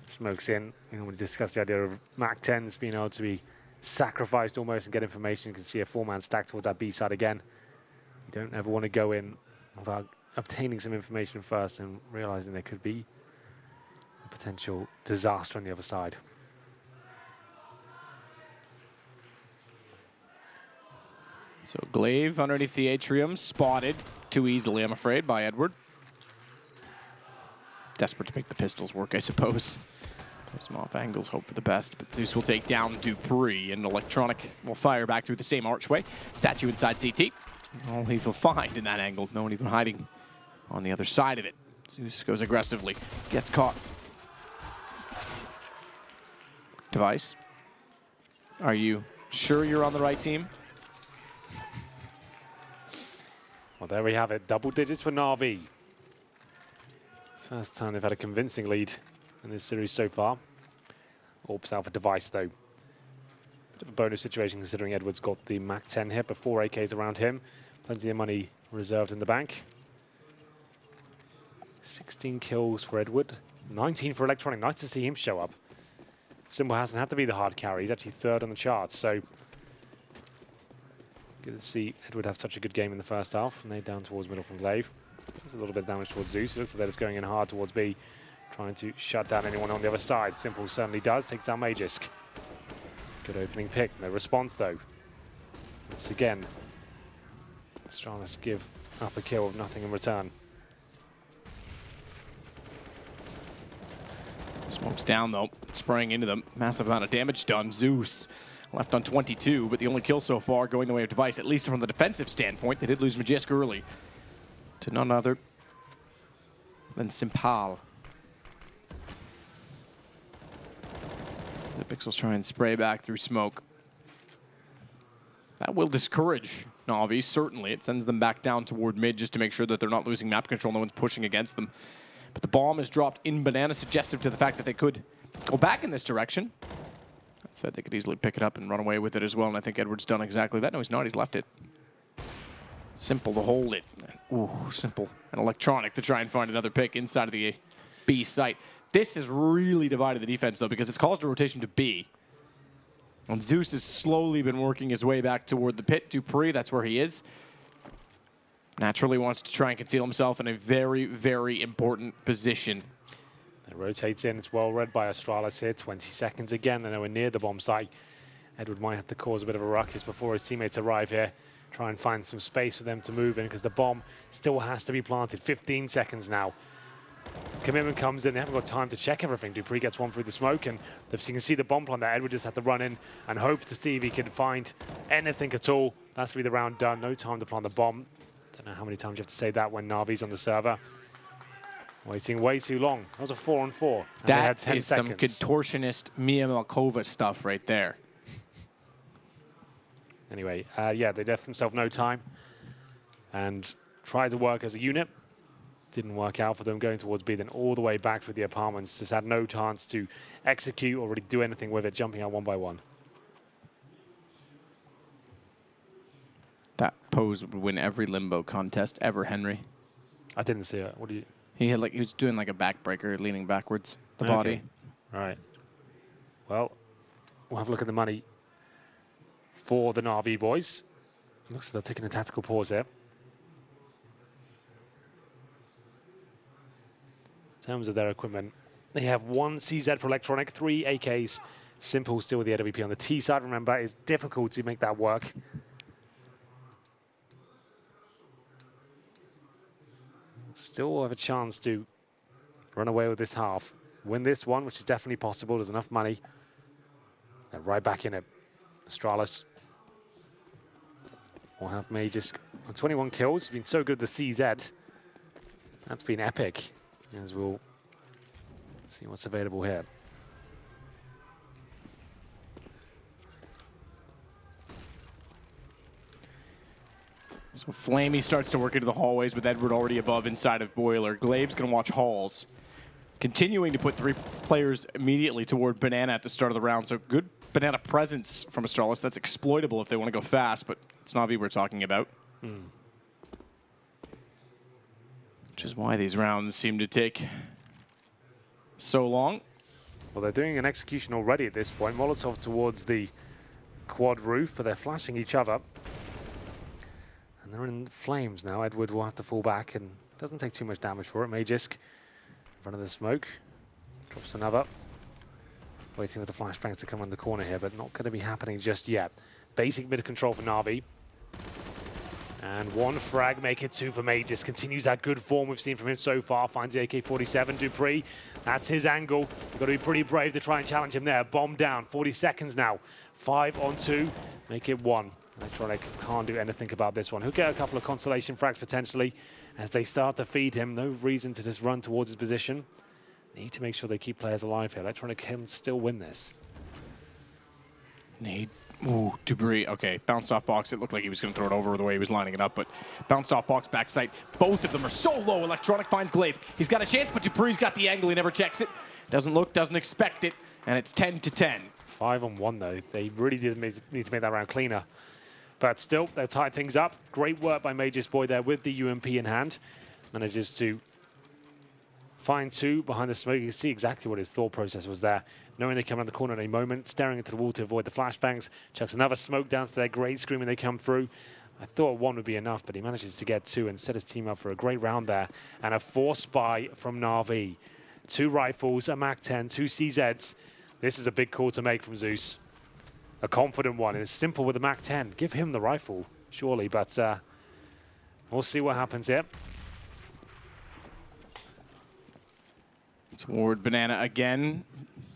Smokes in. We discussed the idea of Mac 10s being able to be sacrificed almost and get information. You can see a 4-man stack towards that B side again. You don't ever want to go in without obtaining some information first and realizing there could be a potential disaster on the other side. So Glaive underneath the atrium, spotted too easily, I'm afraid, by Edward. Desperate to make the pistols work, I suppose. Play some off angles, hope for the best, but Zeus will take down Dupree, and Electronic will fire back through the same archway. Statue inside CT. All he will find in that angle, no one even hiding on the other side of it. Zeus goes aggressively, gets caught. Device, are you sure you're on the right team? Well, there we have it. Double digits for Na'Vi. First time they've had a convincing lead in this series so far. Orbs out for device, though. Bit of a bonus situation considering Edward's got the Mach 10 hit, but 4 AKs around him. Plenty of money reserved in the bank. 16 kills for Edward, 19 for Electronic. Nice to see him show up. Symbol hasn't had to be the hard carry. He's actually 3rd on the charts, so good to see Edward have such a good game in the first half. And they down towards middle from Glaive. There's a little bit of damage towards Zeus. It looks like they're just going in hard towards B, trying to shut down anyone on the other side. Simple certainly does. Takes down Magisk. Good opening pick. No response, though. Once again, Astralis give up a kill with nothing in return. Smoke's down, though. Spraying into them. Massive amount of damage done. Zeus left on 22, but the only kill so far going the way of Device, at least from the defensive standpoint. They did lose Magisk early to none other than Simpal. The Pixels try and spray back through smoke. That will discourage Na'Vi, certainly. It sends them back down toward mid just to make sure that they're not losing map control. No one's pushing against them. But the bomb is dropped in Banana, suggestive to the fact that they could go back in this direction. That said, they could easily pick it up and run away with it as well, and I think Edward's done exactly that. No, he's not. He's left it. Simple to hold it. Ooh, Simple and Electronic to try and find another pick inside of the B site. This has really divided the defense, though, because it's caused a rotation to B. And Zeus has slowly been working his way back toward the pit. Dupree, that's where he is. Naturally wants to try and conceal himself in a very, very important position. It rotates in. It's well read by Astralis here. 20 seconds again. They're nowhere near the bomb site. Edward might have to cause a bit of a ruckus before his teammates arrive here. Try and find some space for them to move in because the bomb still has to be planted. 15 seconds now. Commitment comes in. They haven't got time to check everything. Dupree gets one through the smoke, and you can see the bomb plant there. Edward just had to run in and hope to see if he could find anything at all. That's going to be the round done. No time to plant the bomb. Don't know how many times you have to say that when Na'Vi's on the server. Waiting way too long. That was a 4-on-4. That is some contortionist Mia Malkova stuff right there. Anyway, yeah, they left themselves no time and tried to work as a unit. Didn't work out for them going towards B, then all the way back through the apartments. Just had no chance to execute or really do anything with it, jumping out one by one. That pose would win every limbo contest ever, Henry. I didn't see it. What do you... He was doing like a backbreaker, leaning backwards, the body. All right. Well, we'll have a look at the money for the Na'Vi boys. It looks like they're taking a tactical pause there. In terms of their equipment, they have 1 CZ for Electronic, 3 AKs. Simple still with the AWP on the T side. Remember, it's difficult to make that work. Still have a chance to run away with this half. Win this one, which is definitely possible. There's enough money. They're right back in it. Astralis will have Magisk on 21 kills. He's been so good at the CZ. That's been epic. As we'll see what's available here. So Flamey starts to work into the hallways with Edward already above inside of Boiler. Glaive's going to watch Halls. Continuing to put 3 players immediately toward Banana at the start of the round. So good Banana presence from Astralis. That's exploitable if they want to go fast, but it's Na'Vi we're talking about. Which is why these rounds seem to take so long. Well, they're doing an execution already at this point. Molotov towards the quad roof, but they're flashing each other. And they're in flames now. Edward will have to fall back, and doesn't take too much damage for it. Magisk in front of the smoke. Drops another. Waiting for the flashbangs to come around the corner here, but not going to be happening just yet. Basic bit of control for Na'Vi. And 1 frag, make it 2 for Magisk. Continues that good form we've seen from him so far. Finds the AK-47. Dupree, that's his angle. You've got to be pretty brave to try and challenge him there. Bomb down, 40 seconds now. 5 on 2, make it 1. Electronic can't do anything about this one. He'll get a couple of consolation frags potentially as they start to feed him. No reason to just run towards his position. Need to make sure they keep players alive here. Electronic can still win this. Need Ooh, Debris. Okay, bounced off box. It looked like he was going to throw it over the way he was lining it up, but bounced off box, backside. Both of them are so low. Electronic finds Glaive. He's got a chance, but Dupree's got the angle. He never checks it. Doesn't look, doesn't expect it, and it's 10-10. 5-on-1 though. They really did need to make that round cleaner. But still, they've tied things up. Great work by Mage's Boy there with the UMP in hand. Manages to find two behind the smoke. You can see exactly what his thought process was there. Knowing they come around the corner at any moment, staring into the wall to avoid the flashbangs. Chucks another smoke down to their grade screen when they come through. I thought one would be enough, but he manages to get two and set his team up for a great round there. And a force buy from Na'Vi. 2 rifles, a MAC-10, 2 CZs. This is a big call to make from Zeus. A confident one. It's simple with the MAC-10. Give him the rifle, surely, but we'll see what happens here. Toward Banana again.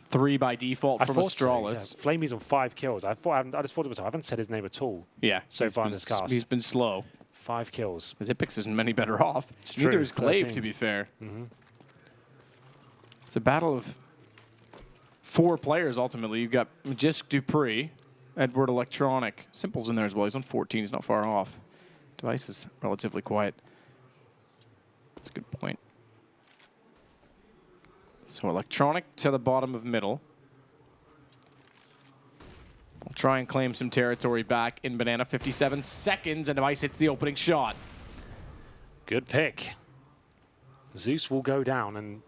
3 by default from Astralis. Yeah. Flamey's on 5 kills. I just thought to myself, I haven't said his name at all. Yeah, so far in this cast. He's been slow. 5 kills. The Tipix isn't many better off. It's Neither true. is Glaive, 13. to be fair. It's a battle of 4 players, ultimately. You've got Magisk Dupree, Edward Electronic. Simple's in there as well. He's on 14. He's not far off. Device is relatively quiet. That's a good point. So Electronic to the bottom of middle. We'll try and claim some territory back in Banana. 57 seconds, and Device hits the opening shot. Good pick. Zeus will go down, and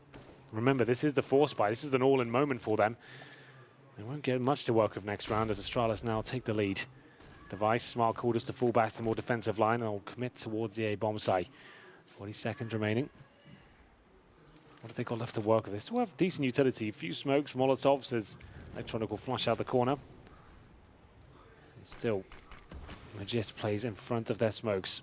remember, this is the force buy. This is an all-in moment for them. They won't get much to work with next round as Astralis now take the lead. Device, smart quarters to fall back to the more defensive line, and will commit towards the A-bomb site. 40 seconds remaining. What have they got left to work with? They still have decent utility. A few smokes, Molotovs. There's Electronic will flush out the corner. And still, Magisk plays in front of their smokes.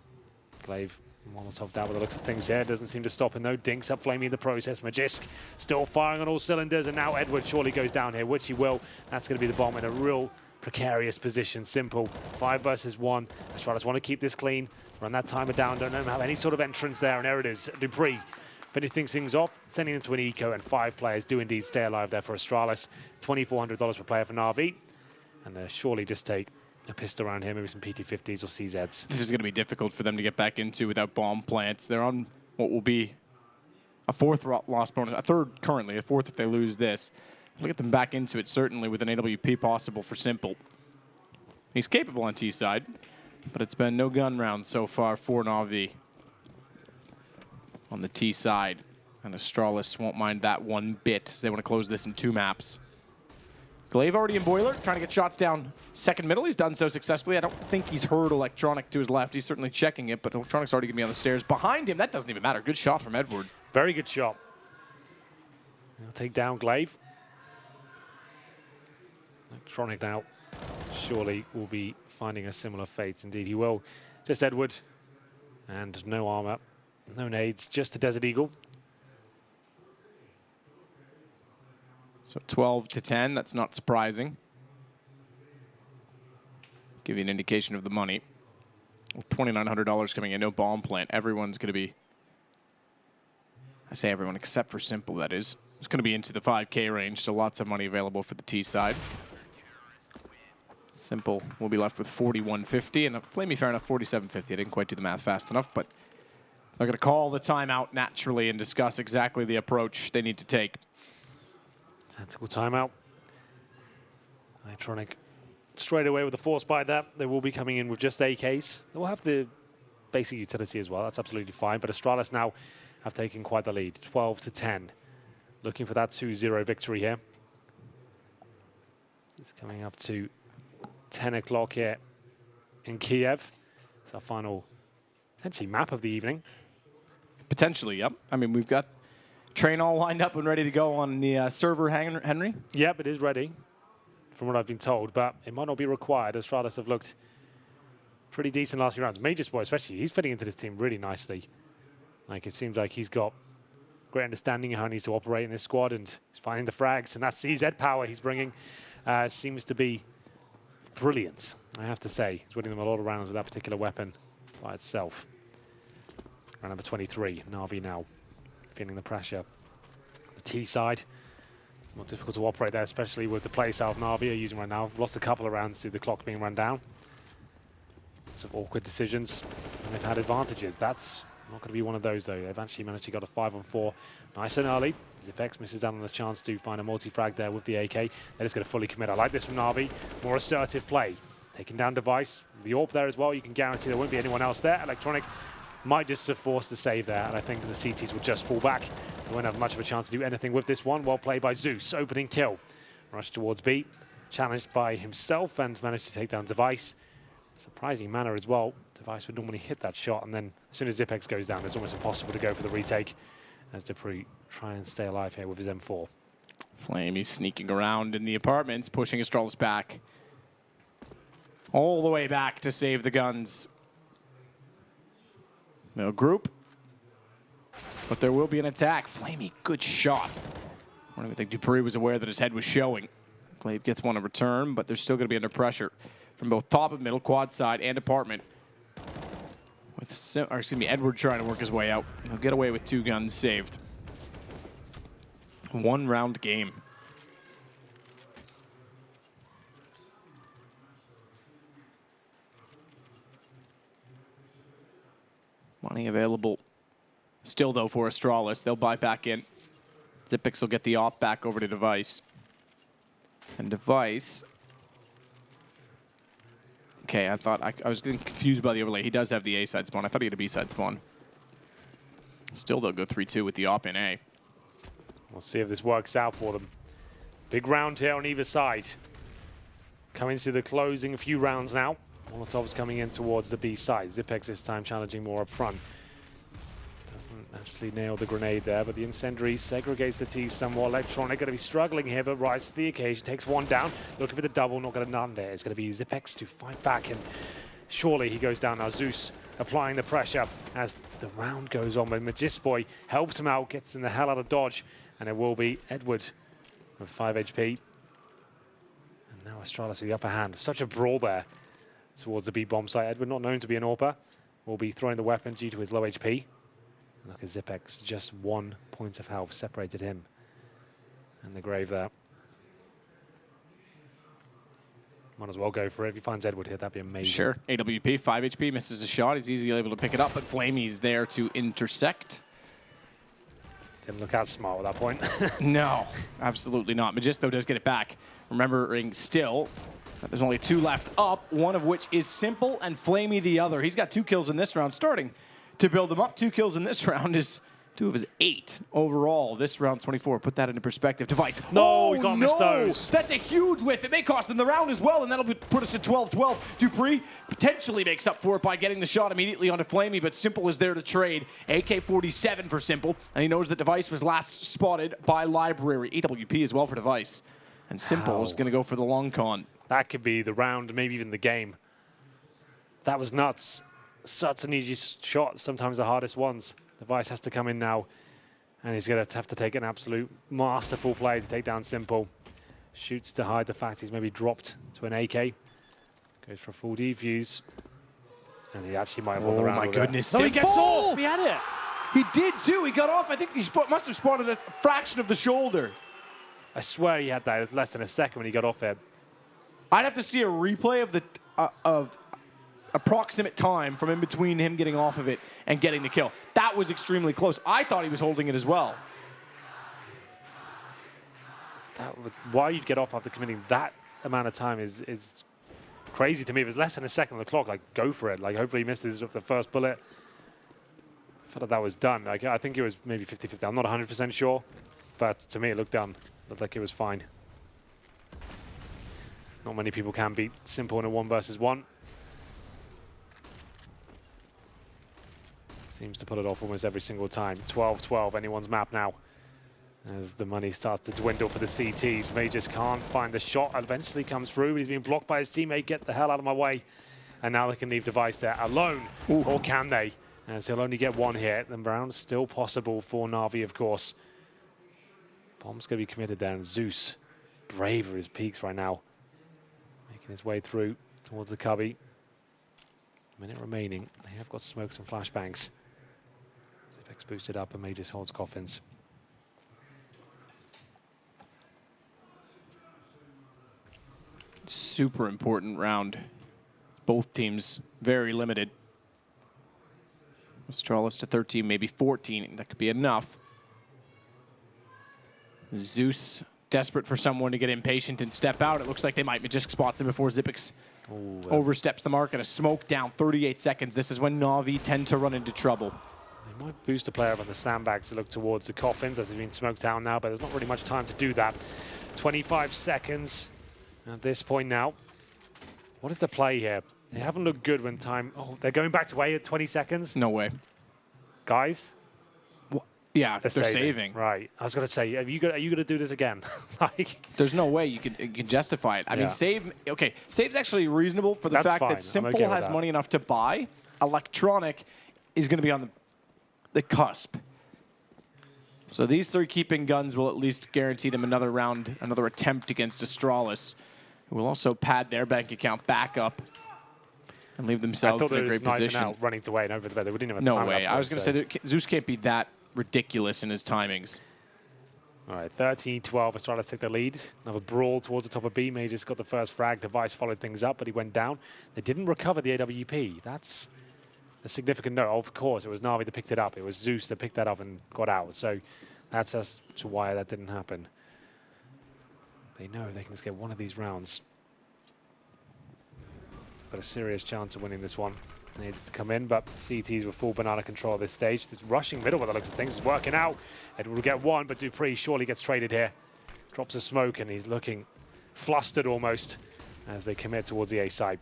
Glaive, Molotov down with the looks of things there. Doesn't seem to stop him though. Dinks up Flamey in the process. Magisk still firing on all cylinders. And now Edward surely goes down here, which he will. That's going to be the bomb in a real precarious position. Simple. 5 versus 1. Astralis want to keep this clean. Run that timer down. Don't have any sort of entrance there. And there it is. Dupree finishing things off, sending them to an eco, and 5 players do indeed stay alive there for Astralis. $2,400 per player for Na'Vi. And they'll surely just take a pistol around here, maybe some PT-50s or CZs. This is going to be difficult for them to get back into without bomb plants. They're on what will be a 4th loss bonus, a 3rd currently, a 4th if they lose this. They'll get them back into it, certainly, with an AWP possible for Simple. He's capable on T side, but it's been no gun rounds so far for Na'Vi on the T side. And Astralis won't mind that one bit, as they want to close this in 2 maps. Glaive already in Boiler, trying to get shots down second middle. He's done so successfully. I don't think he's heard Electronic to his left. He's certainly checking it, but Electronic's already going to be on the stairs. Behind him, that doesn't even matter. Good shot from Edward. Very good shot. He'll take down Glaive. Electronic now surely will be finding a similar fate. Indeed, he will. Just Edward. And no armor, no nades, just a Desert Eagle. So 12-10, that's not surprising. Give you an indication of the money. $2,900 coming in, no bomb plant. Everyone's going to be, I say everyone except for Simple, that is. It's going to be into the 5K range, so lots of money available for the T side. Simple will be left with 41.50, and Flamey fair enough, 47.50. I didn't quite do the math fast enough, but they're going to call the timeout naturally and discuss exactly the approach they need to take. Tactical timeout. Electronic straight away with the force by that. They will be coming in with just AKs. They will have the basic utility as well. That's absolutely fine. But Astralis now have taken quite the lead, 12-10. Looking for that 2-0 victory here. It's coming up to 10 o'clock here in Kiev. It's our final, essentially, map of the evening. Potentially, yep. I mean, we've got train all lined up and ready to go on the server, Henry. Yep, it is ready, from what I've been told, but it might not be required. Astralis have looked pretty decent last few rounds. Mage's Boy, especially, he's fitting into this team really nicely. Like, it seems like he's got great understanding of how he needs to operate in this squad, and he's finding the frags, and that CZ power he's bringing seems to be brilliant, I have to say. He's winning them a lot of rounds with that particular weapon by itself. Round number 23, Na'Vi now feeling the pressure. The T side, More difficult to operate there, especially with the play style Na'Vi are using right now. We've lost a couple of rounds to the clock being run down. Some awkward decisions, and they've had advantages. That's not going to be one of those, though. They've actually managed to get a 5-on-4 nice and early. Zipex misses out on the chance to find a multi-frag there with the AK. They're just going to fully commit. I like this from Na'Vi. More assertive play. Taking down Device. The AWP there as well. You can guarantee there won't be anyone else there. Electronic might just have forced the save there, and I think the CTs will just fall back. They won't have much of a chance to do anything with this one. Well played by Zeus. Opening kill. Rush towards B. Challenged by himself and managed to take down Device. Surprising manner as well. Device would normally hit that shot, and then as soon as Zipex goes down, it's almost impossible to go for the retake as dupreeh try and stay alive here with his M4. Flame, he's sneaking around in the apartments, pushing Astralis back. All the way back to save the guns. No group. But there will be an attack. Flamey, good shot. I don't even think dupreeh was aware that his head was showing. Glaive gets one in return, but they're still going to be under pressure from both top and middle, quad side, and apartment. With Edward trying to work his way out. He'll get away with 2 guns saved. 1-round game. Money available still, though, for Astralis. They'll buy back in. Zipex will get the AWP back over to Device. And Device... Okay, I thought I was getting confused by the overlay. He does have the A side spawn. I thought he had a B side spawn. Still, they'll go 3-2 with the AWP in A. We'll see if this works out for them. Big round here on either side. Coming to the closing few rounds now. Molotov's coming in towards the B side. Zipex this time challenging more up front. Doesn't actually nail the grenade there, but the incendiary segregates the T somewhat. Electronic going to be struggling here, but rises to the occasion. Takes one down, looking for the double, not going to none there. It's going to be Zipex to fight back, and surely he goes down now. Zeus applying the pressure as the round goes on, but Magisboy helps him out, gets him the hell out of dodge, and it will be Edward with 5 HP. And now Astralis with the upper hand. Such a brawl there towards the B bomb site. Edward, not known to be an AWPer, will be throwing the weapon due to his low HP. Look at Zipex, just 1 point of health separated him and the grave there. Might as well go for it. If he finds Edward here, that'd be amazing. Sure. AWP, 5 HP, misses a shot. He's easily able to pick it up, but Flamey's there to intersect. Didn't look out smart at that point. No, absolutely not. Magisto does get it back. Remembering still that there's only 2 left up, one of which is Simple and Flamey the other. He's got 2 kills in this round, starting to build them up. 2 kills in this round is 2 of his 8 overall. This round 24. Put that into perspective. Device. No, we can't miss those. That's a huge whiff. It may cost them the round as well, and that'll put us to 12-12. dupreeh potentially makes up for it by getting the shot immediately onto Flamey, but Simple is there to trade. AK-47 for Simple, and he knows that Device was last spotted by Library. AWP as well for Device. And Simple is going to go for the long con. That could be the round, maybe even the game. That was nuts. Such an easy shot, sometimes the hardest ones. Device has to come in now, and he's going to have to take an absolute masterful play to take down Simple. Shoots to hide the fact he's maybe dropped to an AK. Goes for a full defuse. And he actually might have won the round. Oh my goodness. No, he gets off! He had it! He did too. He got off. I think he must have spotted a fraction of the shoulder. I swear he had that less than a second when he got off there. I'd have to see a replay of the approximate time from in between him getting off of it and getting the kill. That was extremely close. I thought he was holding it as well. Why you'd get off after committing that amount of time is crazy to me. If it's less than a second on the clock, like, go for it. Like, hopefully he misses the first bullet. I felt like that was done. Like, I think it was maybe 50-50. I'm not 100% sure, but to me it looked done. Looked like it was fine. Not many people can beat Simple in a 1 versus 1. Seems to pull it off almost every single time. 12-12, anyone's map now. As the money starts to dwindle for the CTs. May just can't find the shot. Eventually comes through, but he's being blocked by his teammate. Get the hell out of my way. And now they can leave Device there alone. Ooh. Or can they? As he'll only get 1 hit. The round's still possible for Na'Vi, of course. Bomb's going to be committed there. And Zeus, brave at his peaks right now. Making his way through towards the cubby. Minute remaining. They have got smokes and flashbangs. Zipex boosted up and May just holds coffins. Super important round. Both teams very limited. Astralis to 13, maybe 14. That could be enough. Zeus desperate for someone to get impatient and step out. It looks like they might Magisk spots him before Xyp9x oversteps the mark, and a smoke down 38 seconds. This is when Na'Vi tend to run into trouble. They might boost a player up on the sandbags to look towards the coffins as they've been smoked down now, but there's not really much time to do that. 25 seconds at this point now. What is the play here? They haven't looked good when time... Oh, they're going back to A at 20 seconds? No way. Guys? Yeah, they're saving. Right. I was going to say, are you going to do this again? Like, there's no way you can justify it. I mean, save. Okay, save's actually reasonable for the fact fine. that Simple okay has money enough to buy. Electronic is going to be on the cusp. So these three keeping guns will at least guarantee them another round, another attempt against Astralis, who will also pad their bank account back up and leave themselves in a great position. Out running to A and over the bed. They wouldn't even have No time way. I was going to so. say that Zeus can't be that ridiculous in his timings. All right, 13-12, Astralis take the lead. Another brawl towards the top of B. Magisk got the first frag. Device followed things up, but he went down. They didn't recover the AWP. That's a significant note. Of course, it was Na'Vi that picked it up. It was Zeus that picked that up and got out. So that's as to why that didn't happen. They know they can just get one of these rounds. Got a serious chance of winning this one. Needs to come in, but CTs with full banana control at this stage. This rushing middle by the looks of things is working out. Edward will get one, but dupreeh surely gets traded here. Drops a smoke, and he's looking flustered almost as they commit towards the A side.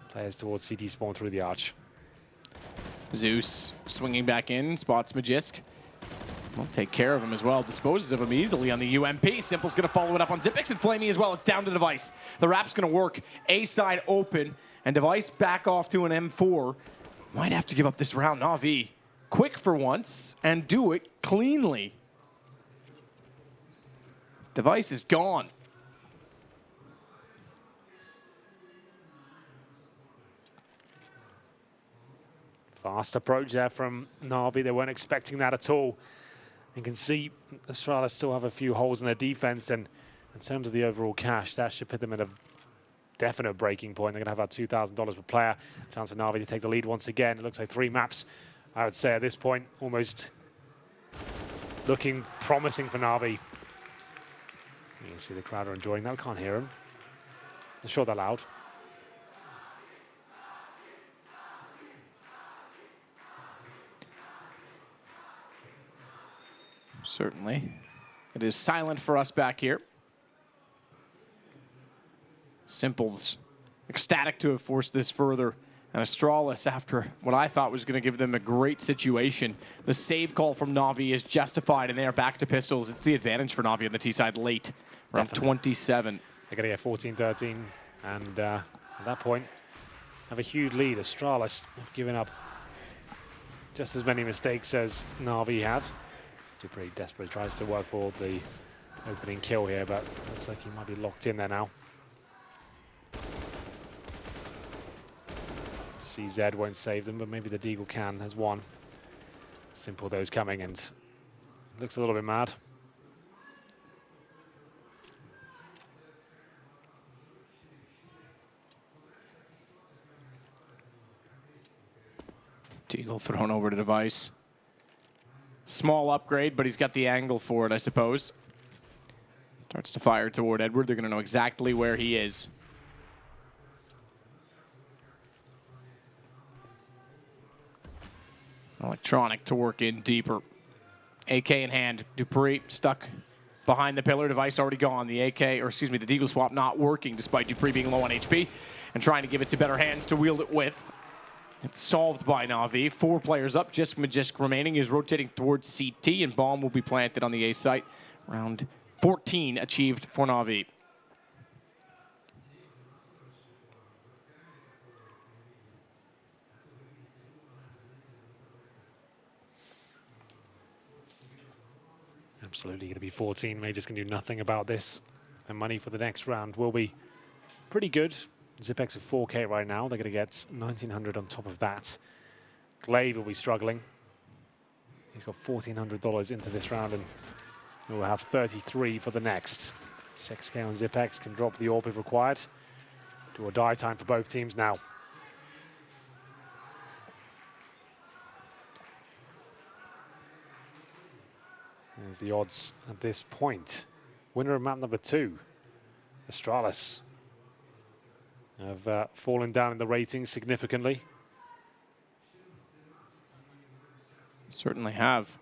Players towards CT spawn through the arch. Zeus swinging back in, spots Magisk. Will take care of him as well, disposes of him easily on the UMP. Simple's going to follow it up on Xyp9x and Flamey as well. It's down to Device. The wrap's going to work. A side open. And Device back off to an M4. Might have to give up this round. Na'Vi quick for once and do it cleanly. Device is gone. Fast approach there from Na'Vi. They weren't expecting that at all. You can see Astralis still have a few holes in their defense, and in terms of the overall cash, that should put them in a definite breaking point. They're going to have about $2,000 per player. Chance for Na'Vi to take the lead once again. It looks like 3 maps, I would say, at this point. Almost looking promising for Na'Vi. You can see the crowd are enjoying that. We can't hear them. I'm sure they're loud. Certainly. It is silent for us back here. Simple's ecstatic to have forced this further. And Astralis, after what I thought was going to give them a great situation, the save call from Na'Vi is justified, and they are back to pistols. It's the advantage for Na'Vi on the T side late, around 27. They're going to get 14-13, and at that point, have a huge lead. Astralis have given up just as many mistakes as Na'Vi have. dupreeh desperately tries to work for the opening kill here, but looks like he might be locked in there now. CZ won't save them, but maybe the Deagle can, has one. Simple those coming, and looks a little bit mad. Deagle thrown over to Device. Small upgrade, but he's got the angle for it, I suppose. Starts to fire toward Edward. They're going to know exactly where he is. Electronic to work in deeper. AK in hand. dupreeh stuck behind the pillar. Device already gone. The AK, or excuse me, the Deagle swap not working despite dupreeh being low on HP and trying to give it to better hands to wield it with. It's solved by Na'Vi. 4 players up, just Magisk remaining. Is rotating towards CT, and bomb will be planted on the A site. Round 14 achieved for Na'Vi. Absolutely going to be 14. Magisk can do nothing about this. And money for the next round will be pretty good. Xyp9x with 4K right now. They're going to get 1,900 on top of that. Glaive will be struggling. He's got $1,400 into this round, and we'll have 33 for the next. 6K on Xyp9x can drop the AWP if required. Do or die time for both teams now. There's the odds at this point. Winner of map number 2, Astralis, have fallen down in the ratings significantly. Certainly have.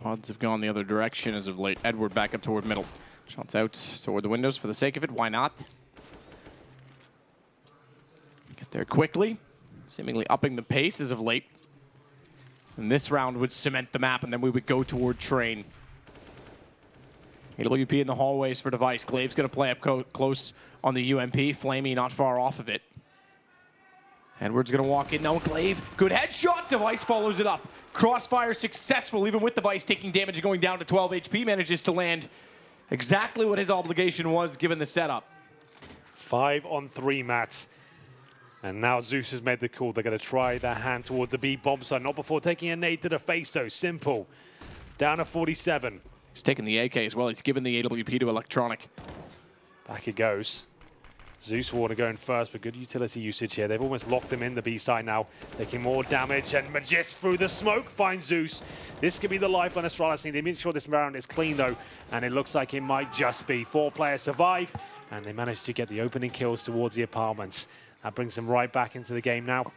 Odds have gone the other direction as of late. Edward back up toward middle. Shots out toward the windows for the sake of it. Why not? Get there quickly. Seemingly upping the pace as of late. And this round would cement the map, and then we would go toward train. AWP in the hallways for Device. Glaive's going to play up close on the UMP. Flamey not far off of it. Edward's going to walk in now. Glaive, good headshot. Device follows it up. Crossfire successful, even with Device taking damage and going down to 12 HP. Manages to land exactly what his obligation was given the setup. 5 on 3 mats. And now Zeus has made the call. They're going to try their hand towards the B bomb site. Not before taking a nade to the face, though. Simple. Down to 47. He's taking the AK as well. He's given the AWP to Electronic. Back it goes. Zeus will want to go in first, but good utility usage here. They've almost locked him in the B side now, taking more damage, and Magist through the smoke finds Zeus. This could be the lifeline Astralis need. They make sure this round is clean, though, and it looks like it might just be. 4 players survive, and they managed to get the opening kills towards the apartments. That brings them right back into the game now.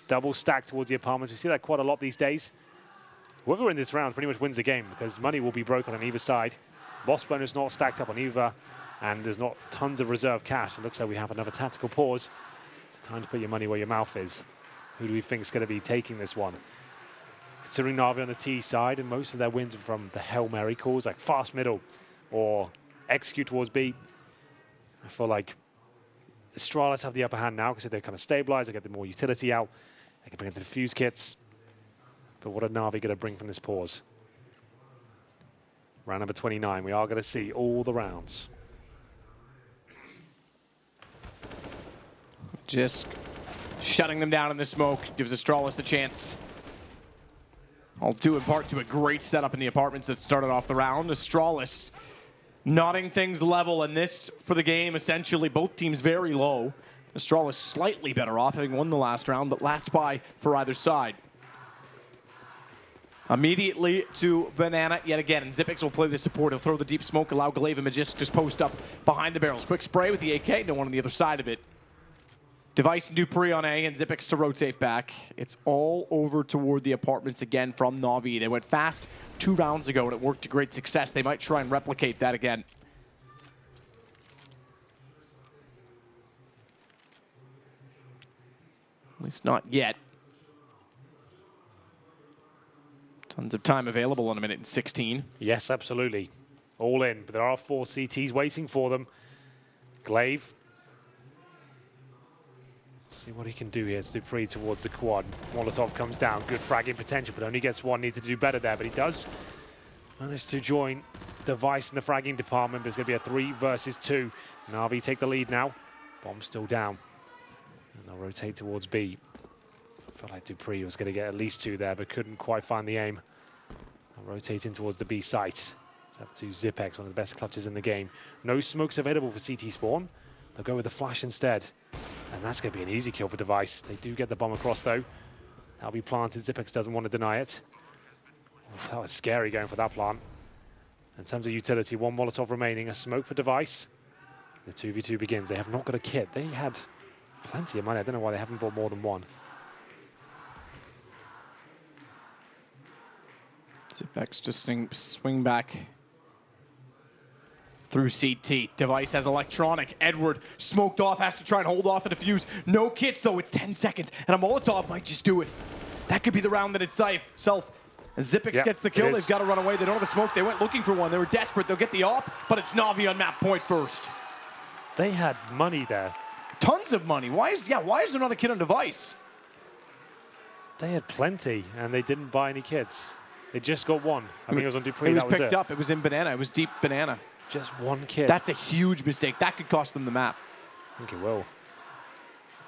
Double stack towards the apartments. We see that quite a lot these days. Whoever in this round pretty much wins the game because money will be broken on either side. Boss bonus not stacked up on either, and there's not tons of reserve cash. It looks like we have another tactical pause. It's time to put your money where your mouth is. Who do we think is going to be taking this one? Considering Na'Vi on the T side, and most of their wins are from the Hail Mary calls, like fast middle or execute towards B. I feel like Astralis have the upper hand now because they're kind of stabilized, they get the more utility out, they can bring in the defuse kits. But what are Na'Vi going to bring from this pause? Round number 29, we are going to see all the rounds. Just shutting them down in the smoke gives Astralis the chance. All due in part to a great setup in the apartments that started off the round. Astralis nodding things level, and this for the game, essentially both teams very low. Astralis slightly better off, having won the last round, but last buy for either side. Immediately to Banana yet again, and Zipix will play the support. He'll throw the deep smoke, allow Glaive and Magist just post up behind the barrels. Quick spray with the AK, no one on the other side of it. Device and Dupree on A, and Zipix to rotate back. It's all over toward the apartments again from Na'Vi. They went fast 2 rounds ago, and it worked to great success. They might try and replicate that again. At least not yet. Tons of time available on 1:16. Yes, absolutely. All in, but there are 4 CTs waiting for them. Glaive. See what he can do here. It's Dupree towards the quad. Molotov comes down. Good fragging potential, but only gets 1. Needed to do better there, but he does manage to join Device in the fragging department, but it's going to be a 3 versus 2. Na'Vi take the lead now. Bomb still down. And they'll rotate towards B. I felt like Dupree was going to get at least 2 there, but couldn't quite find the aim. Rotating towards the B site. It's up to Zipex, one of the best clutches in the game. No smokes available for CT spawn. They'll go with the flash instead. And that's going to be an easy kill for Device. They do get the bomb across, though. That'll be planted. Zipex doesn't want to deny it. Oof, that was scary going for that plant. In terms of utility, 1 Molotov remaining. A smoke for Device. The 2v2 begins. They have not got a kit. They had plenty of money. I don't know why they haven't bought more than 1. Zipex just swing back through CT. Device has Electronic. Edward smoked off, has to try and hold off the defuse. No kits, though. It's 10 seconds, and a Molotov might just do it. That could be the round that it's self. As Zipex gets the kill, they've got to run away. They don't have a smoke. They went looking for one. They were desperate. They'll get the op, but it's Na'Vi on map point first. They had money there. Tons of money. Why is there not a kit on Device? They had plenty, and they didn't buy any kits. They just got 1. I think it was on Dupree. It was picked up. It was in Banana. It was deep Banana. Just 1 kit. That's a huge mistake. That could cost them the map. I think it will.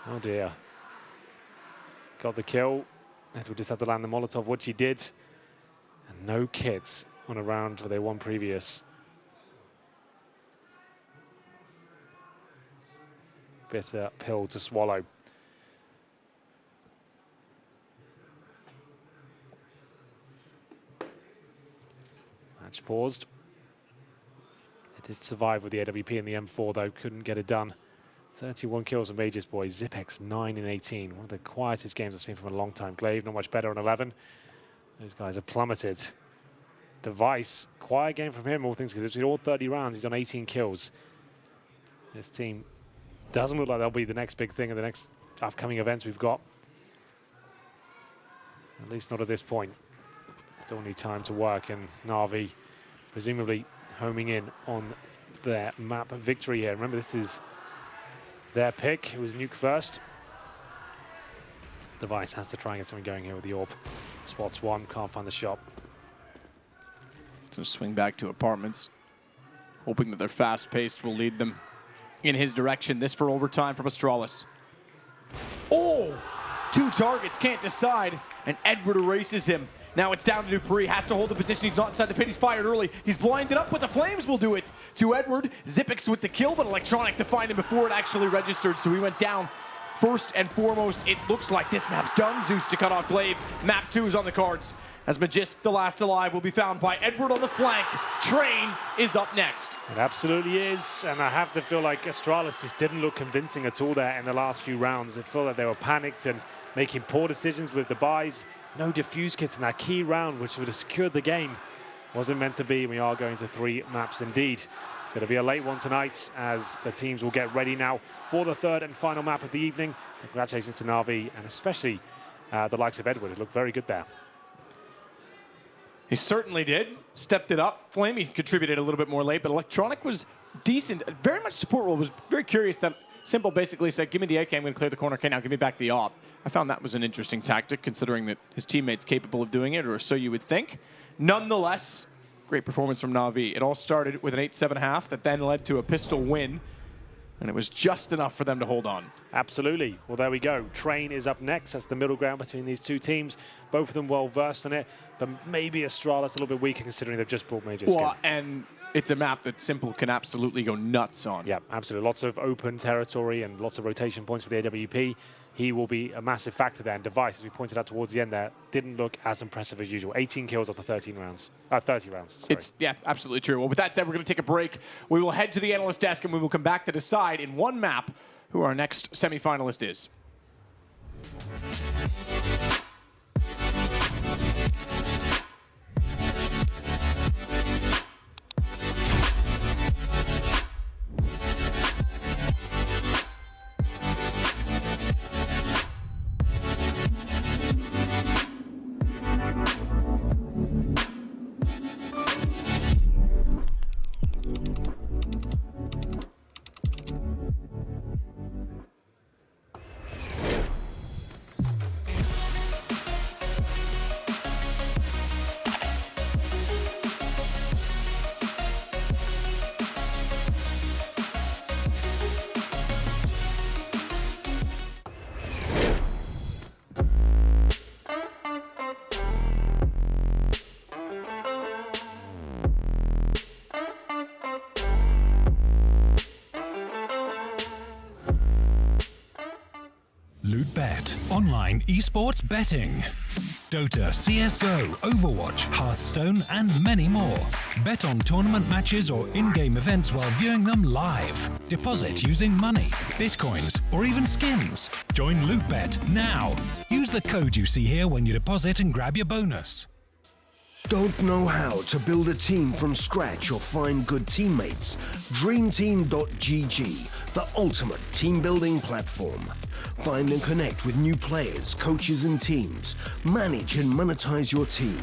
Oh dear. Got the kill. Edward just had to land the Molotov, which he did. And no kits on a round where they won previous. bitter pill to swallow. Match paused. They did survive with the AWP and the M4 though, couldn't get it done. 31 kills from Aegis boys. Zipex 9 in 18. One of the quietest games I've seen from a long time. Glaive not much better on 11. Those guys have plummeted. Device, quiet game from him, all things considered. All 30 rounds, he's on 18 kills. This team doesn't look like they'll be the next big thing in the next upcoming events we've got. At least not at this point. Still need time to work, and Na'Vi presumably homing in on their map victory here. Remember, this is their pick. It was nuke first. Device has to try and get something going here with the AWP. Spots one, can't find the shot. So swing back to apartments, hoping that their fast-paced will lead them in his direction. This for overtime from Astralis. Oh! 2 targets, can't decide, and Edward erases him. Now it's down to Dupree, has to hold the position. He's not inside the pit, he's fired early. He's blinded up, but the Flames will do it to Edward. Zipix with the kill, but Electronic to find him before it actually registered, so he went down. First and foremost, it looks like this map's done. Zeus to cut off Glaive. Map 2 is on the cards. As Magisk, the last alive, will be found by Edward on the flank. Train is up next. It absolutely is, and I have to feel like Astralis just didn't look convincing at all there in the last few rounds. It felt like they were panicked and making poor decisions with the buys. No defuse kits in that key round, which would have secured the game. Wasn't meant to be. We are going to 3 maps indeed. It's going to be a late one tonight as the teams will get ready now for the 3rd and final map of the evening. Congratulations to Na'Vi and especially the likes of Edward. It looked very good there. He certainly did. Stepped it up. Flamey contributed a little bit more late, but Electronic was decent. Very much support role. Was very curious that Simple basically said, give me the AK, I'm going to clear the corner. Okay, now give me back the AWP. I found that was an interesting tactic, considering that his teammate's capable of doing it, or so you would think. Nonetheless, great performance from Na'Vi. It all started with an 8-7 half that then led to a pistol win, and it was just enough for them to hold on. Absolutely. Well, there we go. Train is up next. That's the middle ground between these 2 teams. Both of them well versed in it, but maybe Astralis a little bit weaker considering they've just brought Major Skin. Well, and it's a map that Simple can absolutely go nuts on. Yeah, absolutely. Lots of open territory and lots of rotation points for the AWP. He will be a massive factor there. And Device, as we pointed out towards the end there, didn't look as impressive as usual. 18 kills after 30 rounds. Sorry. Yeah, absolutely true. Well, with that said, we're going to take a break. We will head to the analyst desk, and we will come back to decide in one map who our next semifinalist is. LootBet, online esports betting. Dota, CSGO, Overwatch, Hearthstone, and many more. Bet on tournament matches or in-game events while viewing them live. Deposit using money, bitcoins, or even skins. Join LootBet now. Use the code you see here when you deposit and grab your bonus. Don't know how to build a team from scratch or find good teammates? DreamTeam.gg, the ultimate team building platform. Find and connect with new players, coaches and teams. Manage and monetize your team.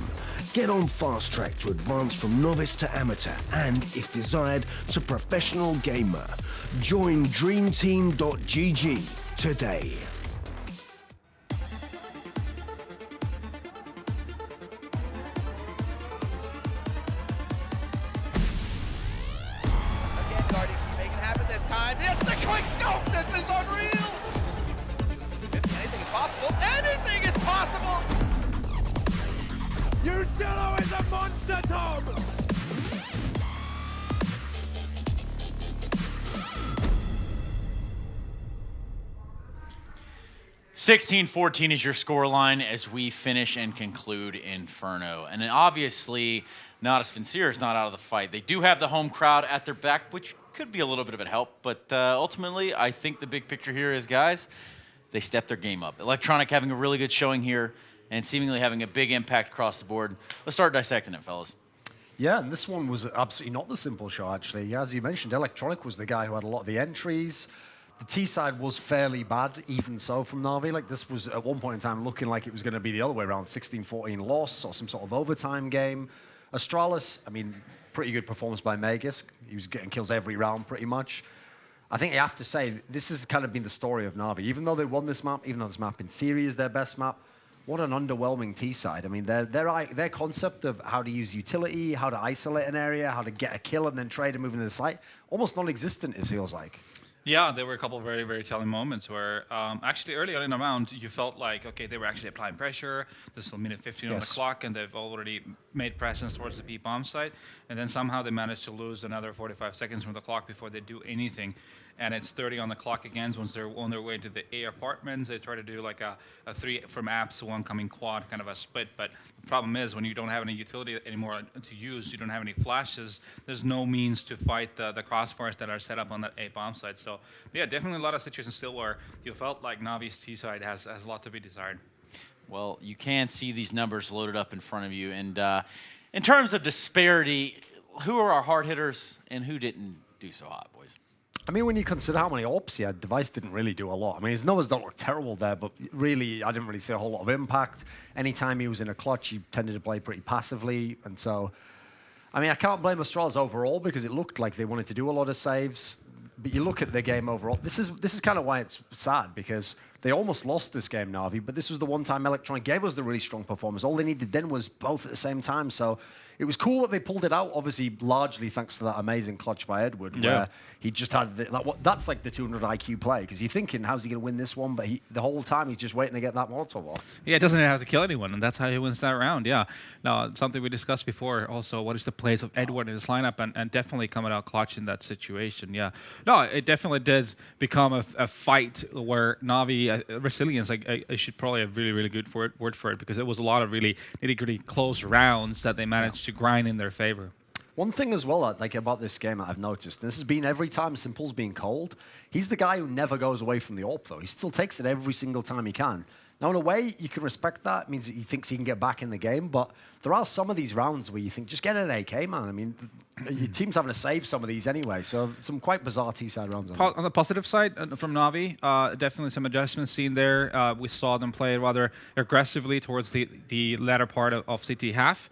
Get on fast track to advance from novice to amateur and, if desired, to professional gamer. Join DreamTeam.gg today. 16-14 is your scoreline as we finish and conclude Inferno. And then obviously, Natus Vincere is not out of the fight. They do have the home crowd at their back, which could be a little bit of a help. But ultimately, I think the big picture here is, guys, they stepped their game up. Electronic having a really good showing here and seemingly having a big impact across the board. Let's start dissecting it, fellas. Yeah, and this one was absolutely not the simple show, actually. As you mentioned, Electronic was the guy who had a lot of the entries. The T side was fairly bad, even so, from Na'Vi. Like, this was, at one point in time, looking like it was going to be the other way around, 16-14 loss or some sort of overtime game. Astralis, I mean, pretty good performance by Magus. He was getting kills every round, pretty much. I think you have to say, this has kind of been the story of Na'Vi. Even though they won this map, even though this map, in theory, is their best map, what an underwhelming T side. I mean, their concept of how to use utility, how to isolate an area, how to get a kill and then trade and move into the site, almost non-existent, it feels like. Yeah, there were a couple of very, very telling moments where actually early on in the round, you felt like, okay, they were actually applying pressure. There's still minute 15 on the clock, and they've already made presence towards the B bomb site. And then somehow they managed to lose another 45 seconds from the clock before they do anything. And it's 30 on the clock again. Once they're on their way to the A apartments, they try to do like a 3 from apps, 1 coming quad, kind of a split. But the problem is when you don't have any utility anymore to use, you don't have any flashes, there's no means to fight the crossfires that are set up on that A bomb site. So yeah, definitely a lot of situations still where you felt like Navi's T side has a lot to be desired. Well, you can see these numbers loaded up in front of you. And in terms of disparity, who are our hard hitters and who didn't do so hot, boys? I mean, when you consider how many AWPs he had, Device didn't really do a lot. I mean, his numbers don't look terrible there, but really, I didn't really see a whole lot of impact. Anytime he was in a clutch, he tended to play pretty passively. And so, I mean, I can't blame Astralis overall because it looked like they wanted to do a lot of saves. But you look at their game overall, this is kind of why it's sad, because they almost lost this game, Na'Vi, but this was the one time Electronic gave us the really strong performance. All they needed then was both at the same time. So it was cool that they pulled it out, obviously largely thanks to that amazing clutch by Edward, where he just had, that's like the 200 IQ play, because you're thinking, how's he going to win this one? But the whole time, he's just waiting to get that Molotov off. Yeah, it doesn't have to kill anyone, and that's how he wins that round, yeah. Now, something we discussed before also, what is the place of Edward in his lineup, and definitely coming out clutch in that situation, yeah. No, it definitely does become a fight where Na'Vi, resilience, I should probably have really, really good word for it, because it was a lot of really nitty-gritty close rounds that they managed to grind in their favor. One thing as well, about this game that I've noticed, and this has been every time Simple's been cold, he's the guy who never goes away from the AWP, though. He still takes it every single time he can. Now, in a way, you can respect that. It means that he thinks he can get back in the game, but there are some of these rounds where you think, just get an AK, man. I mean, your team's having to save some of these anyway, so some quite bizarre T-side rounds. On the positive side, from Na'Vi, definitely some adjustments seen there. We saw them play rather aggressively towards the latter part of CT half,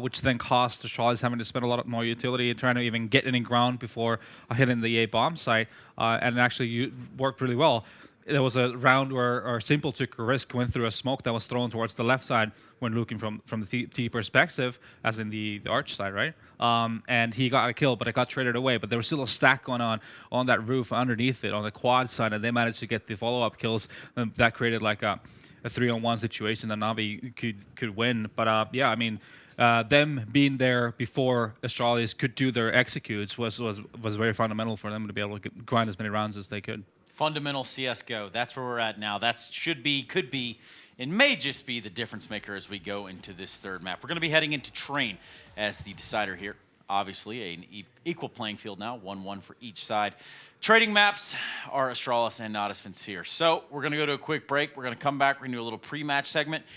which then cost the Astralis having to spend a lot more utility and trying to even get any ground before hitting the A bomb site, and it actually worked really well. There was a round where Simple took a risk, went through a smoke that was thrown towards the left side when looking from the T perspective, as in the arch side, right? And he got a kill, but it got traded away. But there was still a stack going on that roof underneath it, on the quad side, and they managed to get the follow-up kills. That created like a 3-on-1 situation that Na'Vi could win. But yeah, I mean, them being there before Astralis could do their executes was very fundamental for them to be able to grind as many rounds as they could. Fundamental CSGO. That's where we're at now. That should be, could be, and may just be the difference maker as we go into this third map. We're going to be heading into Train as the decider here. Obviously, an equal playing field now, 1-1 for each side. Trading maps are Astralis and Natus Vincere. So we're going to go to a quick break. We're going to come back. We're going to do a little pre-match segment.